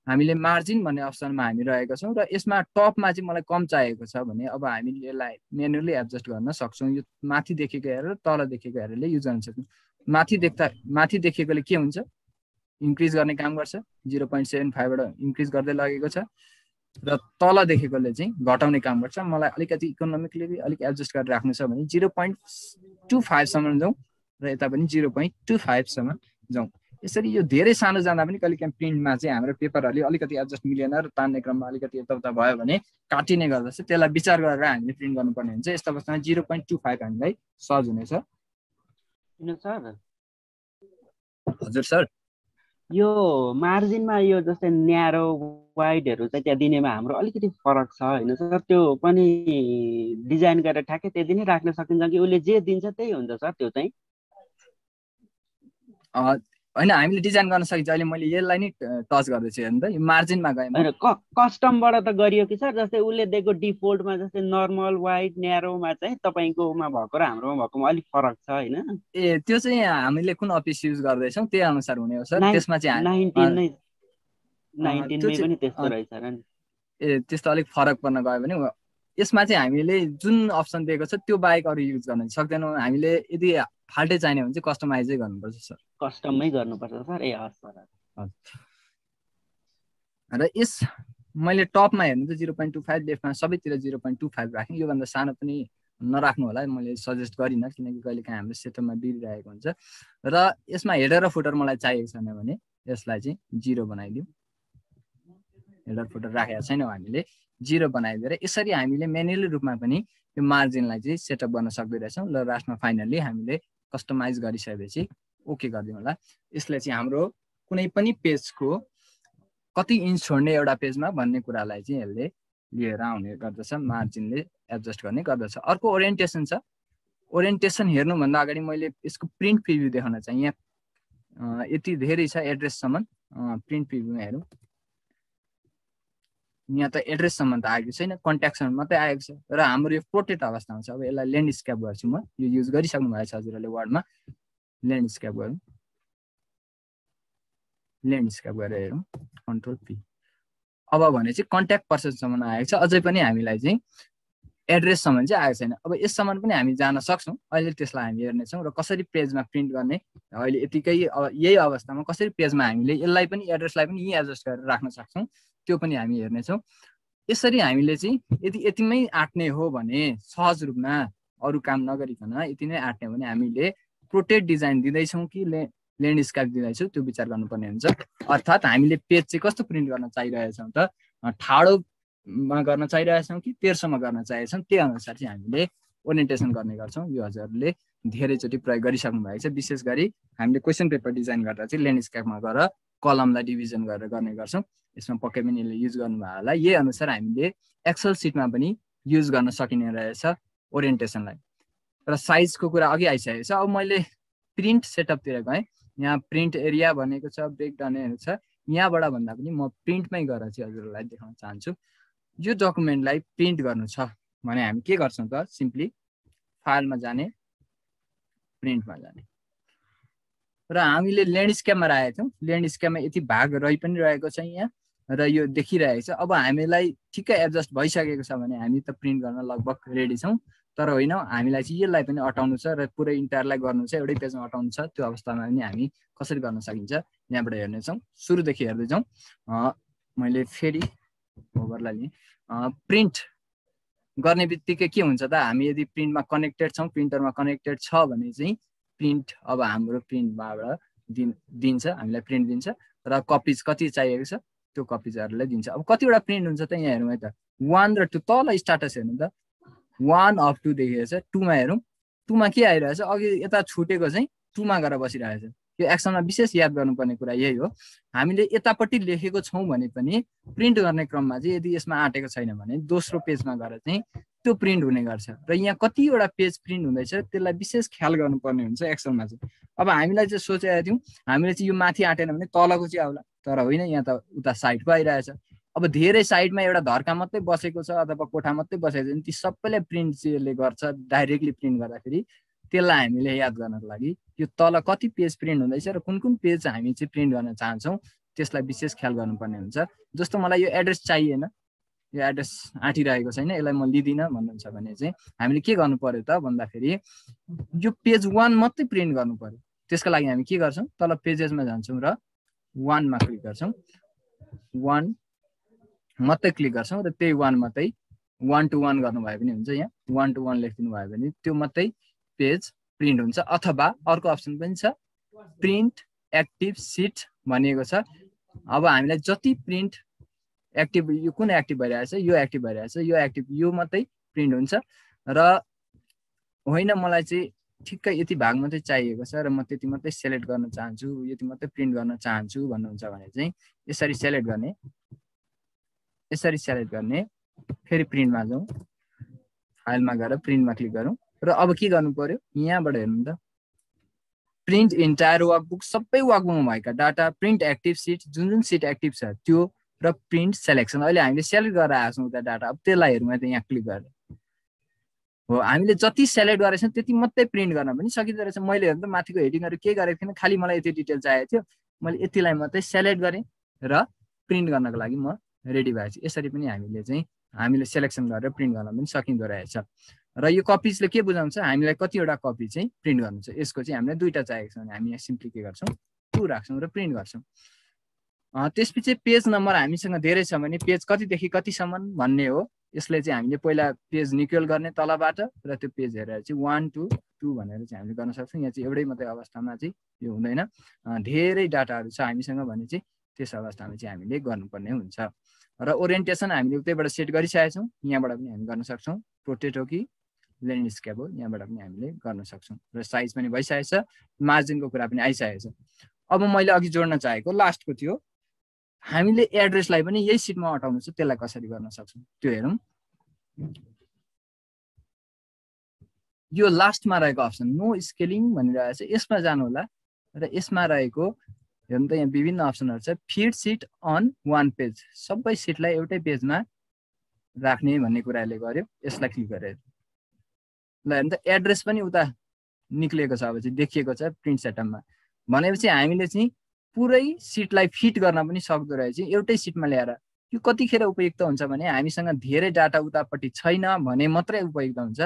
हामीले मार्जिन भन्ने अप्सनमा हामी रहेको छौँ। र यसमा टपमा चाहिँ मलाई कम चाहिएको छ भने अब हामीले यसलाई म्यानुअली एडजस्ट गर्न सक्छौँ। यो माथि देखेको हेरेर तल देखेको हेरेरले युज गर्न सक्छौँ। माथि देखेकोले के हुन्छ, इन्क्रिज गर्ने काम गर्छ, 0.75 बाट इन्क्रिज गर्दै लगेको छ। र तल देखेकोले चाहिँ घटाउने काम गर्छ। मलाई अलिकति इकोनोमिकली अलिक एडजस्ट गरेर राख्नु छ भने 0.25 सम्म जाउँ र यता पनि 0.25 सम्म जाउँ। यसरी यो धेरै सानो जाँदा पनि कहिलेकाहीँ प्रिन्टमा चाहिँ हाम्रो पेपरहरूले अलिकति एडजस्ट मिलेन र तान्ने क्रममा अलिकति यताउता भयो भने काटिने गर्दछ। त्यसलाई विचार गरेर हामीले प्रिन्ट गर्नुपर्ने हुन्छ। यस्तो अवस्थामा 0.25 हामीलाई सहज हुनेछ। सर हजुर सर, यो मार्जिनमा यो जस्तै न्यारो वाइडहरू चाहिँ त्यहाँ दिनेमा हाम्रो अलिकति फरक छ होइन सर? त्यो पनि डिजाइन गरेर ठ्याक्कै त्यति नै राख्न सकिन्छ कि उसले जे दिन्छ त्यही हुन्छ सर त्यो चाहिँ? होइन, हामीले डिजाइन गर्न सकिन्छ। अहिले मैले यसलाई नै टच गर्दैछु हेर्नु त, यो मार्जिनमा गएँ म। होइन कस्टमबाट त गरियो कि सर? जस्तै उसले दिएको डिफल्टमा जस्तै नर्मल वाइड न्यारोमा चाहिँ तपाईँकोमा भएको र हाम्रोमा भएकोमा अलिक फरक छ होइन? ए त्यो चाहिँ हामीले कुन अफिस युज गर्दैछौँ त्यही अनुसार हुने हो सर। त्यसमा चाहिँ 19 नै त्यो 19मै चाहिँ पनि त्यस्तो रहेछ र नि। त्यस्तो अलिक फरक पर्न गयो भने यसमा चाहिँ हामीले जुन अप्सन दिएको छ त्यो बाहेक अरू युज गर्न सक्दैनौँ। हामीले यदि फाल्टै चाहिने भने चाहिँ कस्टमाइजै गर्नुपर्छ सर। कस्टममै गर्नुपर्छ सर? ए हस् सर। र यस मैले टपमा हेर्नु त 0.25, लेफ्टमा सबैतिर 0.25 राखेँ। योभन्दा सानो पनि नराख्नु होला, मैले सजेस्ट गरिनँ, किनकि कहिलेकाहीँ हाम्रो सेटअपमा बिग्रिरहेको हुन्छ। र यसमा हेडर र फुटर मलाई चाहिएको छैन भने यसलाई चाहिँ 0 बनाइदिउँ। हेडर फुटर राखेका छैनौँ हामीले, 0 बनाइदिएर यसरी हामीले म्यानुअली रूपमा पनि यो मार्जिनलाई चाहिँ सेटअप गर्न सक्दै रहेछौँ। र लास्टमा फाइनल्ली हामीले कस्टमाइज गरिसकेपछि ओके गरिदिउँ होला। यसले चाहिँ हाम्रो कुनै पनि पेजको कति इन्च छोड्ने एउटा पेजमा भन्ने कुरालाई चाहिँ यसले लिएर आउने गर्दछ, मार्जिनले एडजस्ट गर्ने गर्दछ। अर्को ओरिएन्टेसन छ। ओरिएन्टेसन हेर्नुभन्दा अगाडि मैले यसको प्रिन्ट प्रिभ्यू देखाउन चाहिँ यहाँ यति धेरै छ एड्रेससम्म। प्रिन्ट प्रिभ्यूमा हेरौँ, यहाँ त एड्रेससम्म त आएको छैन, कन्ट्याक्टसम्म मात्रै आएको छ। र हाम्रो यो प्रोटेक्ट अवस्थामा छ। अब यसलाई ल्यान्डस्केप गर्छु म। यो युज गरिसक्नु भएको छ हजुरहरूले वर्डमा। ल्यान्डस्केप गरौँ, ल्यान्डस्केप गरेर हेरौँ, कन्ट्रोल पी। अब भने चाहिँ कन्ट्याक्ट पर्सनसम्म आएको छ, अझै पनि हामीलाई चाहिँ एड्रेससम्म चाहिँ आएको छैन। अब यससम्म पनि हामी जान सक्छौँ। अहिले त्यसलाई हामी हेर्नेछौँ र कसरी पेजमा प्रिन्ट गर्ने। अहिले यतिकै यही अवस्थामा कसरी पेजमा हामीले यसलाई पनि एड्रेसलाई पनि यहीँ एडजस्ट गरेर राख्न सक्छौँ त्यो पनि हामी हेर्नेछौँ। यसरी हामीले चाहिँ यदि यतिमै आँट्ने हो भने, सहज रूपमा अरू काम नगरिकन यति नै आँट्ने हो भने हामीले प्रोटेक्ट डिजाइन दिँदैछौँ कि ल्यान्डस्केप दिँदैछौँ त्यो विचार गर्नुपर्ने हुन्छ। अर्थात् हामीले पेज चाहिँ कस्तो प्रिन्ट गर्न चाहिरहेछौँ त, ठाडोमा गर्न चाहिरहेछौँ कि तेर्सोमा गर्न चाहिरहेछौँ, त्यही अनुसार चाहिँ हामीले ओरिएन्टेसन गर्ने गर्छौँ। यो हजुरहरूले धेरैचोटि प्रयोग गरिसक्नु भएको छ। विशेष गरी हामीले क्वेसन पेपर डिजाइन गर्दा चाहिँ ल्यान्डस्केपमा गएर कलमलाई डिभिजन गरेर गर्ने गर्छौँ। यसमा पक्कै पनि यसले युज गर्नुभयो होला। यही अनुसार हामीले एक्सेल सिटमा पनि युज गर्न सकिने रहेछ ओरिएन्टेसनलाई। र साइजको कुरा अघि आइसकेको छ। अब मैले प्रिन्ट सेटअपतिर गएँ। यहाँ प्रिन्ट एरिया भनेको छ, ब्रेकडाउनहरू छ। यहाँबाट भन्दा पनि म प्रिन्टमै गएर चाहिँ हजुरहरूलाई देखाउन चाहन्छु। यो डकुमेन्टलाई प्रिन्ट गर्नु छ भने हामी के गर्छौँ त, सिम्पली फाइलमा जाने, प्रिन्टमा जाने। र हामीले ल्यान्डस्केपमा राखेको थियौँ। ल्यान्डस्केपमा यति भाग रहि पनि रहेको छ यहाँ, र यो देखिरहेको छ। अब हामीलाई ठिक्कै एडजस्ट भइसकेको छ भने हामी त प्रिन्ट गर्न लगभग रेडी छौँ। तर होइन, हामीलाई चाहिँ यसलाई पनि अटाउनु छ र पुरै इन्टायरलाई गर्नु छ, एउटै पेजमा अटाउनु छ। त्यो अवस्थामा पनि हामी कसरी गर्न सकिन्छ यहाँबाट हेर्नेछौँ। सुरुदेखि हेर्दै जाउँ। मैले फेरि ओभरलाई लिएँ। प्रिन्ट गर्ने बित्तिकै के हुन्छ त, हामी यदि प्रिन्टमा कनेक्टेड छौँ, प्रिन्टरमा कनेक्टेड छ भने चाहिँ प्रिन्ट अब हाम्रो प्रिन्टबाट दिन्छ, हामीलाई प्रिन्ट दिन्छ। र कपिज कति चाहिएको छ त्यो कपिजहरूलाई दिन्छ। अब कतिवटा प्रिन्ट हुन्छ त यहाँ हेरौँ है त, 1 र 2 तल स्टाटस हेर्नु त, 1 up to देखिएको छ। 2मा हेरौँ, 2मा के आइरहेछ, अघि यता छुटेको चाहिँ 2मा गएर बसिरहेछ। यो एक्सनमा विशेष याद गर्नुपर्ने कुरा यही हो। हामीले यतापट्टि लेखेको छौँ भने पनि प्रिन्ट गर्ने क्रममा चाहिँ यदि यसमा आँटेको छैन भने दोस्रो पेजमा गएर चाहिँ त्यो प्रिन्ट हुने गर्छ। र यहाँ कतिवटा पेज प्रिन्ट हुँदैछ त्यसलाई विशेष ख्याल गर्नुपर्ने हुन्छ एक्सलमा चाहिँ। अब हामीलाई चाहिँ सोचेका थियौँ हामीले चाहिँ यो माथि आँटेन भने तलको चाहिँ आउला, तर होइन, यहाँ त उता साइडको आइरहेछ। अब धेरै साइडमा एउटा धर्का मात्रै बसेको छ अथवा कोठा मात्रै बसेको छ भने ती सबैलाई प्रिन्ट चाहिँ यसले गर्छ। डाइरेक्टली प्रिन्ट गर्दाखेरि त्यसलाई हामीले याद गर्नको लागि यो तल कति पेज प्रिन्ट हुँदैछ र कुन कुन पेज हामी चाहिँ प्रिन्ट गर्न चाहन्छौँ त्यसलाई विशेष ख्याल गर्नुपर्ने हुन्छ। जस्तो मलाई यो एड्रेस चाहिएन, यो एड्रेस आँटिरहेको छैन, यसलाई म लिँदिनँ भन्नुहुन्छ भने चाहिँ हामीले के गर्नु पर्यो त भन्दाखेरि यो पेज 1 मात्रै प्रिन्ट गर्नु पर्यो। त्यसको लागि हामी के गर्छौँ, तल पेजेसमा जान्छौँ र 1मा क्लिक गर्छौँ। 1 मात्रै क्लिक गर्छौँ र त्यही 1 मात्रै 1 to 1 गर्नुभयो पनि हुन्छ। यहाँ 1 to 1 लेखिदिनु भयो भने त्यो मात्रै पेज प्रिन्ट हुन्छ। अथवा अर्को अप्सन पनि छ, प्रिन्ट एक्टिभ सिट भनिएको छ। अब हामीलाई जति प्रिन्ट एक्टिभ, यो कुन एक्टिभ भइरहेछ, यो एक्टिभ भइरहेछ, यो एक्टिभ, यो मात्रै प्रिन्ट हुन्छ। र होइन मलाई चाहिँ ठिक्कै यति भाग मात्रै चाहिएको छ र म त्यति मात्रै सेलेक्ट गर्न चाहन्छु, यति मात्रै प्रिन्ट गर्न चाहन्छु भन्नुहुन्छ भने चाहिँ यसरी सेलेक्ट गर्ने, यसरी सेलेक्ट गर्ने, फेरि प्रिन्टमा जाउँ, फाइलमा गएर प्रिन्टमा क्लिक गरौँ र अब के गर्नु पर्यो, यहाँबाट हेर्नु त प्रिन्ट इन्टायर वर्कबुक, सबै वर्कबुकमा भएका डाटा, प्रिन्ट एक्टिभ सिट, जुन जुन सिट एक्टिभ छ त्यो र प्रिन्ट सेलेक्सन। अहिले हामीले सेलेक्ट गरेर आएको छौँ उता डाटा, अब त्यसलाई हेरौँ त यहाँ क्लिक गरेर हो हामीले जति सेलेक्ट गरेको छौँ त्यति मात्रै प्रिन्ट गर्न पनि सकिँदो रहेछ। मैले हेर्नु त माथिको हेडिङहरू केही गरेको थिइनँ, खालि मलाई यति डिटेल चाहिएको थियो, मैले यतिलाई मात्रै सेलेक्ट गरेँ र प्रिन्ट गर्नको लागि म रेडी भएको छु। यसरी पनि हामीले सेलेक्सन गरेर प्रिन्ट गर्न पनि सकिँदो रहेछ। र यो कपिजले के बुझाउँछ, हामीलाई कतिवटा कपी चाहिँ प्रिन्ट गर्नु छ, यसको चाहिँ हामीलाई दुईवटा चाहिएको छ भने हामी यहाँ सिम्पली के गर्छौँ 2 राख्छौँ र प्रिन्ट गर्छौँ। त्यसपछि पेज नम्बर हामीसँग धेरै छ भने पेज कतिदेखि कतिसम्म भन्ने हो, यसले चाहिँ हामीले पहिला पेज निक्युल गर्ने तलबाट र त्यो पेज हेरेर चाहिँ 1 to 2 भनेर चाहिँ हामीले गर्न सक्छौँ। यहाँ चाहिँ एउटै मात्रै अवस्थामा चाहिँ यो हुँदैन, धेरै डाटाहरू छ हामीसँग भने चाहिँ त्यस अवस्थामा चाहिँ हामीले गर्नुपर्ने हुन्छ। र ओरिएन्टेसन हामीले उतैबाट सेट गरिसकेका छौँ, यहाँबाट पनि हामी गर्न सक्छौँ, पोर्ट्रेट हो कि ल्यान्डस्केप हो यहाँबाट पनि हामीले गर्न सक्छौँ। र साइज पनि भइसकेको छ, मार्जिनको कुरा पनि आइसकेको छ। अब मैले अघि जोड्न चाहेको लास्टको थियो, हामीले एड्रेसलाई पनि यही सिटमा अटाउनु छ, त्यसलाई कसरी गर्न सक्छौँ त्यो हेरौँ। यो लास्टमा रहेको अप्सन नो स्केलिङ भनिरहेको छ, यसमा जानु होला र यसमा रहेको हेर्नु त यहाँ विभिन्न अप्सनहरू छ। फिट सिट अन 1 पेज, सबै सिटलाई एउटै पेजमा राख्ने भन्ने कुराले गर्यो, यसलाई क्लिक गरेर ल हेर्नु त एड्रेस पनि उता निक्लिएको छ, अब चाहिँ देखिएको छ प्रिन्ट सेटअपमा। भनेपछि हामीले चाहिँ पुरै सिटलाई फिट गर्न पनि सक्दो रहेछ एउटै सिटमा ल्याएर। यो कतिखेर उपयुक्त हुन्छ भने हामीसँग धेरै डाटा उतापट्टि छैन भने मात्रै उपयुक्त हुन्छ।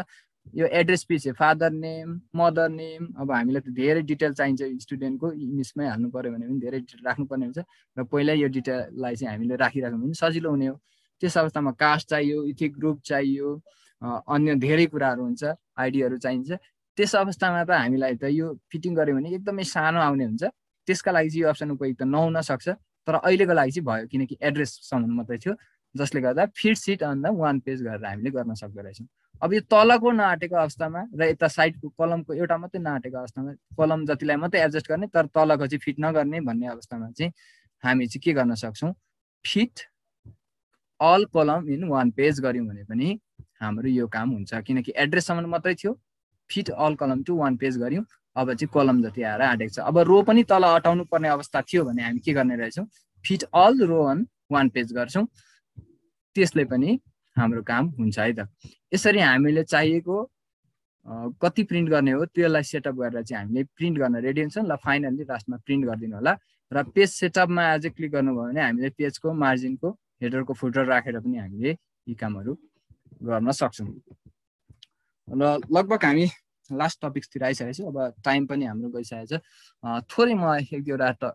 यो एड्रेस पछि फादर नेम, मदर नेम, अब हामीलाई त धेरै डिटेल चाहिन्छ, स्टुडेन्टको इङ्ग्लिसमै हाल्नु पर्यो भने पनि धेरै डिटेल राख्नुपर्ने हुन्छ र पहिल्यै यो डिटेललाई चाहिँ हामीले राखिराख्नु पनि सजिलो हुने हो। त्यस अवस्थामा कास्ट चाहियो, इथिक ग्रुप चाहियो, अन्य धेरै कुराहरू हुन्छ, आइडीहरू चाहिन्छ। त्यस अवस्थामा त हामीलाई त यो फिटिङ गर्यो भने एकदमै सानो आउने हुन्छ, त्यसका लागि चाहिँ यो अप्सन उपयुक्त नहुन सक्छ। तर अहिलेको लागि चाहिँ भयो, किनकि एड्रेससम्म मात्रै थियो, जसले गर्दा fit sheet on the 1 page गरेर हामीले गर्न सक्दो रहेछौँ। अब यो तलको नआटेको अवस्थामा र यता साइडको कलमको एउटा मात्रै नआटेको अवस्थामा कलम जतिलाई मात्रै एडजस्ट गर्ने तर तलको चाहिँ फिट नगर्ने भन्ने अवस्थामा चाहिँ हामी चाहिँ के गर्न सक्छौँ, फिट अल कलम इन 1 पेज गऱ्यौँ भने पनि हाम्रो यो काम हुन्छ। किनकि एड्रेससम्म मात्रै थियो, फिट अल कलम टु 1 पेज गऱ्यौँ, अब चाहिँ कलम जति आएर आँटेको छ। अब रो पनि तल अटाउनु पर्ने अवस्था थियो भने हामी के गर्ने रहेछौँ, fit all row on 1 page गर्छौँ, त्यसले पनि हाम्रो काम हुन्छ है त। यसरी हामीले चाहिएको कति प्रिन्ट गर्ने हो त्यसलाई सेटअप गरेर चाहिँ हामीले प्रिन्ट गर्न रेडी हुन्छौँ। ल फाइनली लास्टमा प्रिन्ट गरिदिनु होला र पेज सेटअपमा आज क्लिक गर्नुभयो भने हामीले पेजको मार्जिनको हेडरको फुटर राखेर पनि हामीले यी कामहरू गर्न सक्छौँ। र लगभग हामी लास्ट टपिक्सतिर आइसकेको छु, अब टाइम पनि हाम्रो गइसकेको छ। थोरै म एक दुईवटा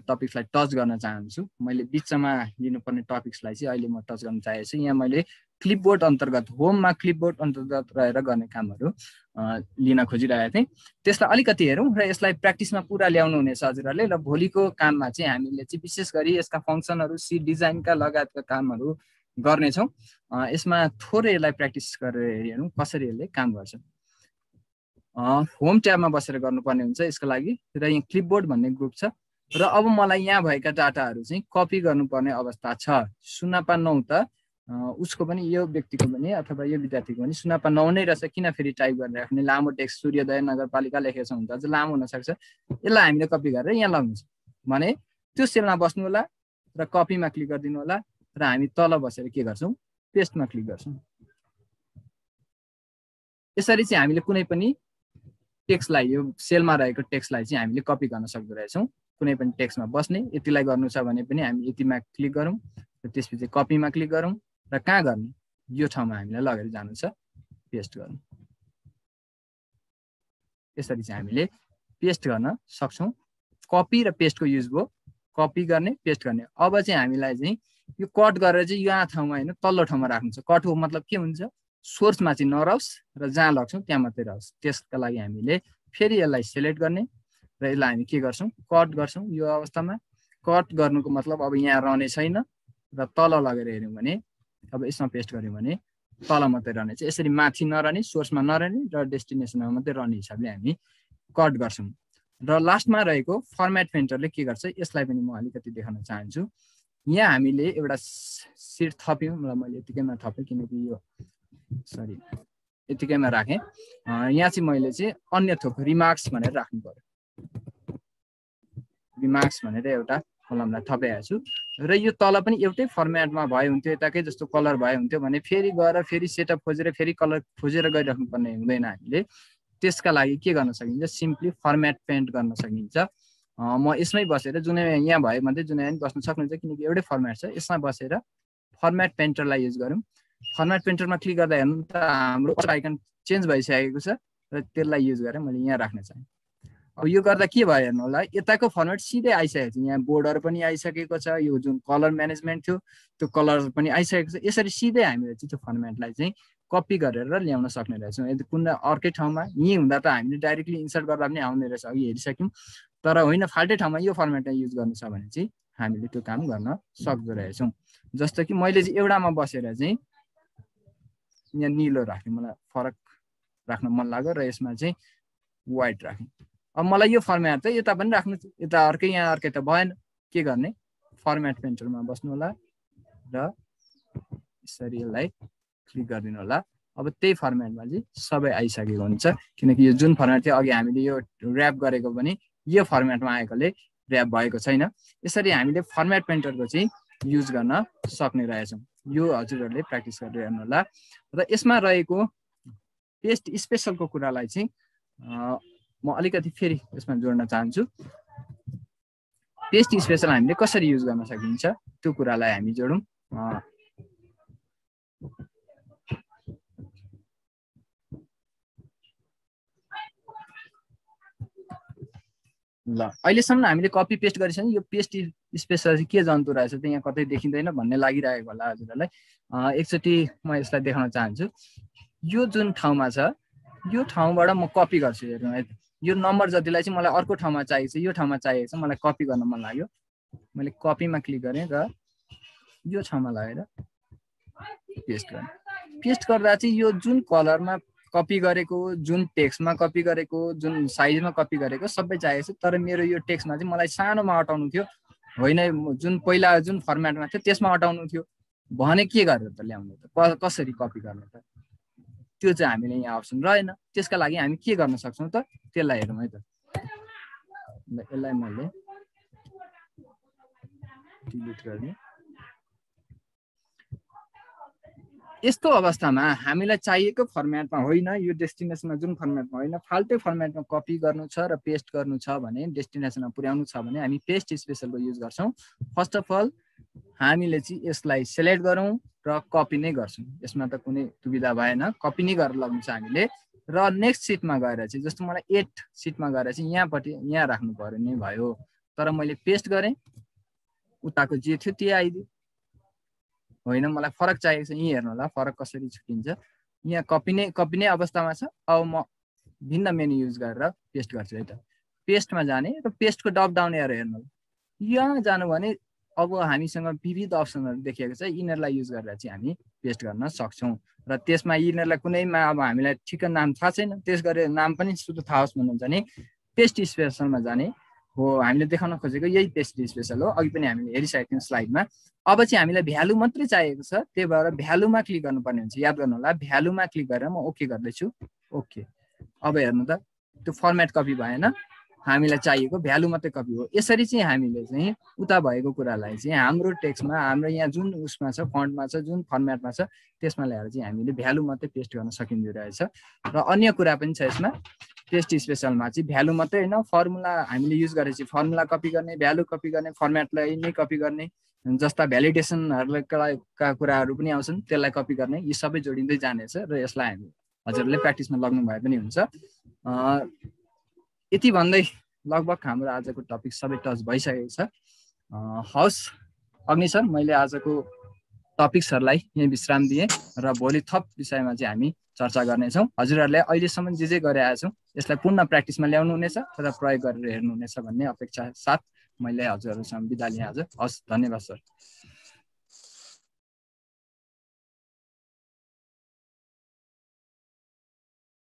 टपिक्सलाई टच गर्न चाहन्छु। मैले बिचमा लिनुपर्ने टपिक्सलाई चाहिँ अहिले म टच गर्न चाहेको छु। यहाँ मैले क्लिपबोर्ड अन्तर्गत, होममा क्लिपबोर्ड अन्तर्गत रहेर गर्ने कामहरू लिन खोजिरहेको थिएँ। त्यसलाई अलिकति हेरौँ र यसलाई प्र्याक्टिसमा पुरा ल्याउनु हुनेछ हजुरहरूले। र भोलिको काममा चाहिँ हामीले चाहिँ विशेष गरी यसका फङ्सनहरू, सिट डिजाइनका लगायतका कामहरू गर्नेछौँ। यसमा थोरै यसलाई प्र्याक्टिस गरेर हेरौँ कसरी यसले काम गर्छ। होम ट्याबमा बसेर गर्नुपर्ने हुन्छ यसको लागि, र यहाँ क्लिपबोर्ड भन्ने ग्रुप छ। र अब मलाई यहाँ भएका डाटाहरू चाहिँ कपी गर्नुपर्ने अवस्था छ। 0.9 त उसको पनि, यो व्यक्तिको पनि अथवा यो विद्यार्थीको पनि 0.9 नै रहेछ। किन फेरि टाइप गरेर राख्ने, लामो टेक्स्ट सूर्योदय नगरपालिका लेखेको छ हुन्छ, अझ लामो हुनसक्छ। यसलाई हामीले कपी गरेर यहाँ लगाउनु छ भने त्यो सेलमा बस्नु होला र कपीमा क्लिक गरिदिनु होला र हामी तल बसेर के गर्छौँ, पेस्टमा क्लिक गर्छौँ। यसरी चाहिँ हामीले कुनै पनि टेक्स्टलाई, यो सेलमा रहेको टेक्स्टलाई चाहिँ हामीले कपी गर्न सक्दो रहेछौँ। कुनै पनि टेक्स्टमा बस्ने, यतिलाई गर्नु छ भने पनि हामी यतिमा क्लिक गरौँ र त्यसपछि कपीमा क्लिक गरौँ र कहाँ गर्ने, यो ठाउँमा हामीलाई लगेर जानु छ, पेस्ट गर्नु। यसरी चाहिँ हामीले पेस्ट गर्न सक्छौँ। कपी र पेस्टको युज भयो, कपी गर्ने, पेस्ट गर्ने। अब चाहिँ हामीलाई चाहिँ यो कट गरेर चाहिँ यहाँ ठाउँमा होइन तल्लो ठाउँमा राख्नु छ। कट हो मतलब के हुन्छ, सोर्समा चाहिँ नरहोस् र जहाँ लग्छौँ त्यहाँ मात्रै रहोस्। त्यसका लागि हामीले फेरि यसलाई सेलेक्ट गर्ने र यसलाई हामी के गर्छौँ, कट गर्छौँ। यो अवस्थामा कट गर्नुको मतलब अब यहाँ रहने छैन र तल लगेर हेऱ्यौँ भने, अब यसमा पेस्ट गऱ्यौँ भने तल मात्रै रहने छ, यसरी माथि नरहने, सोर्समा नरहने र डेस्टिनेसनमा मात्रै रहने हिसाबले हामी कट गर्छौँ। र लास्टमा रहेको फर्मेट पेन्टरले के गर्छ यसलाई पनि म अलिकति देखाउन चाहन्छु। यहाँ हामीले एउटा सिट थप्यौँ र मैले यतिकैमा थपेँ किनकि यो सरी यतिकैमा राखेँ। यहाँ चाहिँ मैले चाहिँ अन्य थोक रिमार्क्स भनेर राख्नु पर्यो, रिमार्क्स भनेर एउटा कलमलाई थपेको छु। र यो तल पनि एउटै फर्मेटमा भयो हुन्थ्यो, यताकै जस्तो कलर भयो हुन्थ्यो भने फेरि गएर फेरि सेटअप खोजेर फेरि कलर खोजेर गरिराख्नु पर्ने हुँदैन हामीले। त्यसका लागि के गर्न सकिन्छ, सिम्पली फर्मेट पेन्ट गर्न सकिन्छ। म यसमै बसेर जुनै यहाँ भयो भने जुनै पनि बस्न सक्नुहुन्छ किनकि एउटै फर्मेट छ। यसमा बसेर फर्मेट पेन्टरलाई युज गरौँ। फर्मेट पेन्टरमा क्लिक गर्दा हेर्नु त हाम्रो आइकन चेन्ज भइसकेको छ र त्यसलाई युज गरेर मैले यहाँ राख्न चाहेँ। अब यो गर्दा के भयो हेर्नु होला, यताको फर्मेट सिधै आइसकेको छ। यहाँ बोर्डर पनि आइसकेको छ, यो जुन कलर म्यानेजमेन्ट थियो त्यो कलर पनि आइसकेको छ। यसरी सिधै हामीले चाहिँ त्यो फर्मेटलाई चाहिँ कपी गरेर ल्याउन सक्ने रहेछौँ। यदि कुनै अर्कै ठाउँमा यहीँ हुँदा त हामीले डाइरेक्टली इन्सर्ट गर्दा पनि आउने रहेछ, अघि हेरिसक्यौँ। तर होइन फाल्टै ठाउँमा यो फर्मेटलाई युज गर्नु छ भने चाहिँ हामीले त्यो काम गर्न सक्दो रहेछौँ। जस्तो कि मैले चाहिँ एउटामा बसेर चाहिँ यहाँ निलो राखेँ, मलाई फरक राख्न मन लाग्यो र यसमा चाहिँ वाइट राखेँ। अब मलाई यो फर्मेट चाहिँ यता पनि राख्नु, यता अर्कै यहाँ अर्कै त भएन। के गर्ने, फर्मेट पेन्टरमा बस्नु होला र यसरी यसलाई क्लिक गरिदिनु होला। अब त्यही फर्मेटमा चाहिँ सबै आइसकेको हुन्छ किनकि यो जुन फर्मेट थियो अघि हामीले यो ऱ्याप गरेको पनि यो फर्मेटमा आएकोले ऱ्याप भएको छैन। यसरी हामीले फर्मेट पेन्टरको चाहिँ युज गर्न सक्ने रहेछौँ। यो हजुरहरूले प्र्याक्टिस गरेर हेर्नु होला। र यसमा रहेको पेस्ट स्पेसलको कुरालाई चाहिँ म अलिकति फेरि यसमा जोड्न चाहन्छु। पेस्ट स्पेसल हामीले कसरी युज गर्न सकिन्छ त्यो कुरालाई हामी जोडौँ। ल अहिलेसम्म हामीले कपी पेस्ट गरिसक्यौँ। यो पेस्ट स्पेसल चाहिँ के जन्तु रहेछ त यहाँ कतै देखिँदैन भन्ने लागिरहेको होला हजुरहरूलाई। एकचोटि म यसलाई देखाउन चाहन्छु। यो जुन ठाउँमा छ यो ठाउँबाट म कपी गर्छु। हेर्नु है, यो नम्बर जतिलाई चाहिँ मलाई अर्को ठाउँमा चाहिएको छ, यो ठाउँमा चाहिएको छ, मलाई कपी गर्न मन लाग्यो। मैले कपीमा क्लिक गरेँ र यो ठाउँमा लगेर पेस्ट गरेँ। पेस्ट गर्दा चाहिँ यो जुन कलरमा कपी गरेको, जुन टेक्स्टमा कपी गरेको, जुन साइजमा कपी गरेको सबै चाहिएको छ। तर मेरो यो टेक्स्टमा चाहिँ मलाई सानोमा अटाउनु थियो, होइन जुन पहिला जुन फर्मेटमा थियो त्यसमा अटाउनु थियो भने के गरेर त ल्याउनु त, कसरी कपी गर्ने त, त्यो चाहिँ हामीले यहाँ अप्सन रहेन। त्यसका लागि हामी के गर्न सक्छौँ त, त्यसलाई हेरौँ है त। यसलाई मैले डिलिट गर्ने। यस्तो अवस्थामा हामीलाई चाहिएको फर्मेटमा होइन, यो डेस्टिनेसनमा जुन फर्मेटमा होइन फाल्टै फर्मेटमा कपी गर्नु छ र पेस्ट गर्नु छ भने, डेस्टिनेसनमा पुर्याउनु छ भने हामी पेस्ट स्पेसलको युज गर्छौँ। फर्स्ट अफ अल हामीले चाहिँ यसलाई सेलेक्ट गरौँ र कपी नै गर्छौँ। यसमा त कुनै दुविधा भएन, कपी नै गरेर लग्नु छ हामीले। र नेक्स्ट सिटमा गएर चाहिँ जस्तो मलाई 8 सिटमा गएर चाहिँ यहाँपट्टि यहाँ राख्नु पर्यो नै भयो। तर मैले पेस्ट गरेँ, उताको जे थियो त्यही आइदियो। होइन मलाई फरक चाहिएको छ, यहीँ हेर्नु होला फरक कसरी छुटिन्छ। यहाँ कपी नै अवस्थामा छ। अब म भिन्न मेनु युज गरेर पेस्ट गर्छु है त। पेस्टमा जाने र पेस्टको ड्रप डाउन एरो हेर्नु, यहाँ जानु भने अब हामीसँग विविध अप्सनहरू देखिएको छ। यिनीहरूलाई युज गरेर चाहिँ हामी पेस्ट गर्न सक्छौँ। र त्यसमा यिनीहरूलाई कुनैमा अब हामीलाई ठिक नाम थाहा छैन, त्यस गरी नाम पनि शुद्ध थाहा होस् भन्नुहुन्छ भने पेस्ट स्पेसलमा जाने हो। हामीले देखाउन खोजेको यही पेस्ट स्पेसल हो, अघि पनि हामीले हेरिसकेको थियौँ स्लाइडमा। अब चाहिँ हामीलाई भ्यालु मात्रै चाहिएको छ, त्यही भएर भ्यालुमा क्लिक गर्नुपर्ने हुन्छ। याद गर्नु होला, भ्यालुमा क्लिक गरेर म ओके गर्दैछु। ओके, अब हेर्नु त त्यो फर्मेट कपी भएन, हामीलाई चाहिएको भ्यालु मात्रै कपी हो। यसरी चाहिँ हामीले चाहिँ उता भएको कुरालाई चाहिँ हाम्रो टेक्स्टमा, हाम्रो यहाँ जुन उसमा छ, फन्टमा छ, जुन फर्मेटमा छ त्यसमा ल्याएर चाहिँ हामीले भ्यालु मात्रै पेस्ट गर्न सकिँदो रहेछ। र अन्य कुरा पनि छ यसमा। पेस्ट स्पेसलमा चाहिँ भ्यालु मात्रै होइन, फर्मुला हामीले युज गरेपछि फर्मुला कपी गर्ने, भ्यालु कपी गर्ने, फर्मेटलाई नै कपी गर्ने, जस्ता भ्यालिडेसनहरूका कुराहरू पनि आउँछन् त्यसलाई कपी गर्ने, यी सबै जोडिँदै जानेछ। र यसलाई हामी हजुरहरूले प्र्याक्टिसमा लग्नु भए पनि हुन्छ। यति भन्दै लगभग हाम्रो आजको टपिक सबै टच भइसकेको छ। हवस् अग्नि सर, मैले आजको टपिक्सहरूलाई यहीँ विश्राम दिएँ र भोलि थप विषयमा चाहिँ हामी चर्चा गर्नेछौँ। हजुरहरूले अहिलेसम्म जे गरिरहेका छौँ यसलाई पुनः प्र्याक्टिसमा ल्याउनु हुनेछ र प्रयोग गरेर हेर्नुहुनेछ भन्ने अपेक्षा साथ मैले हजुरहरूसँग बिदा लिएँ आज। हस्, धन्यवाद सर।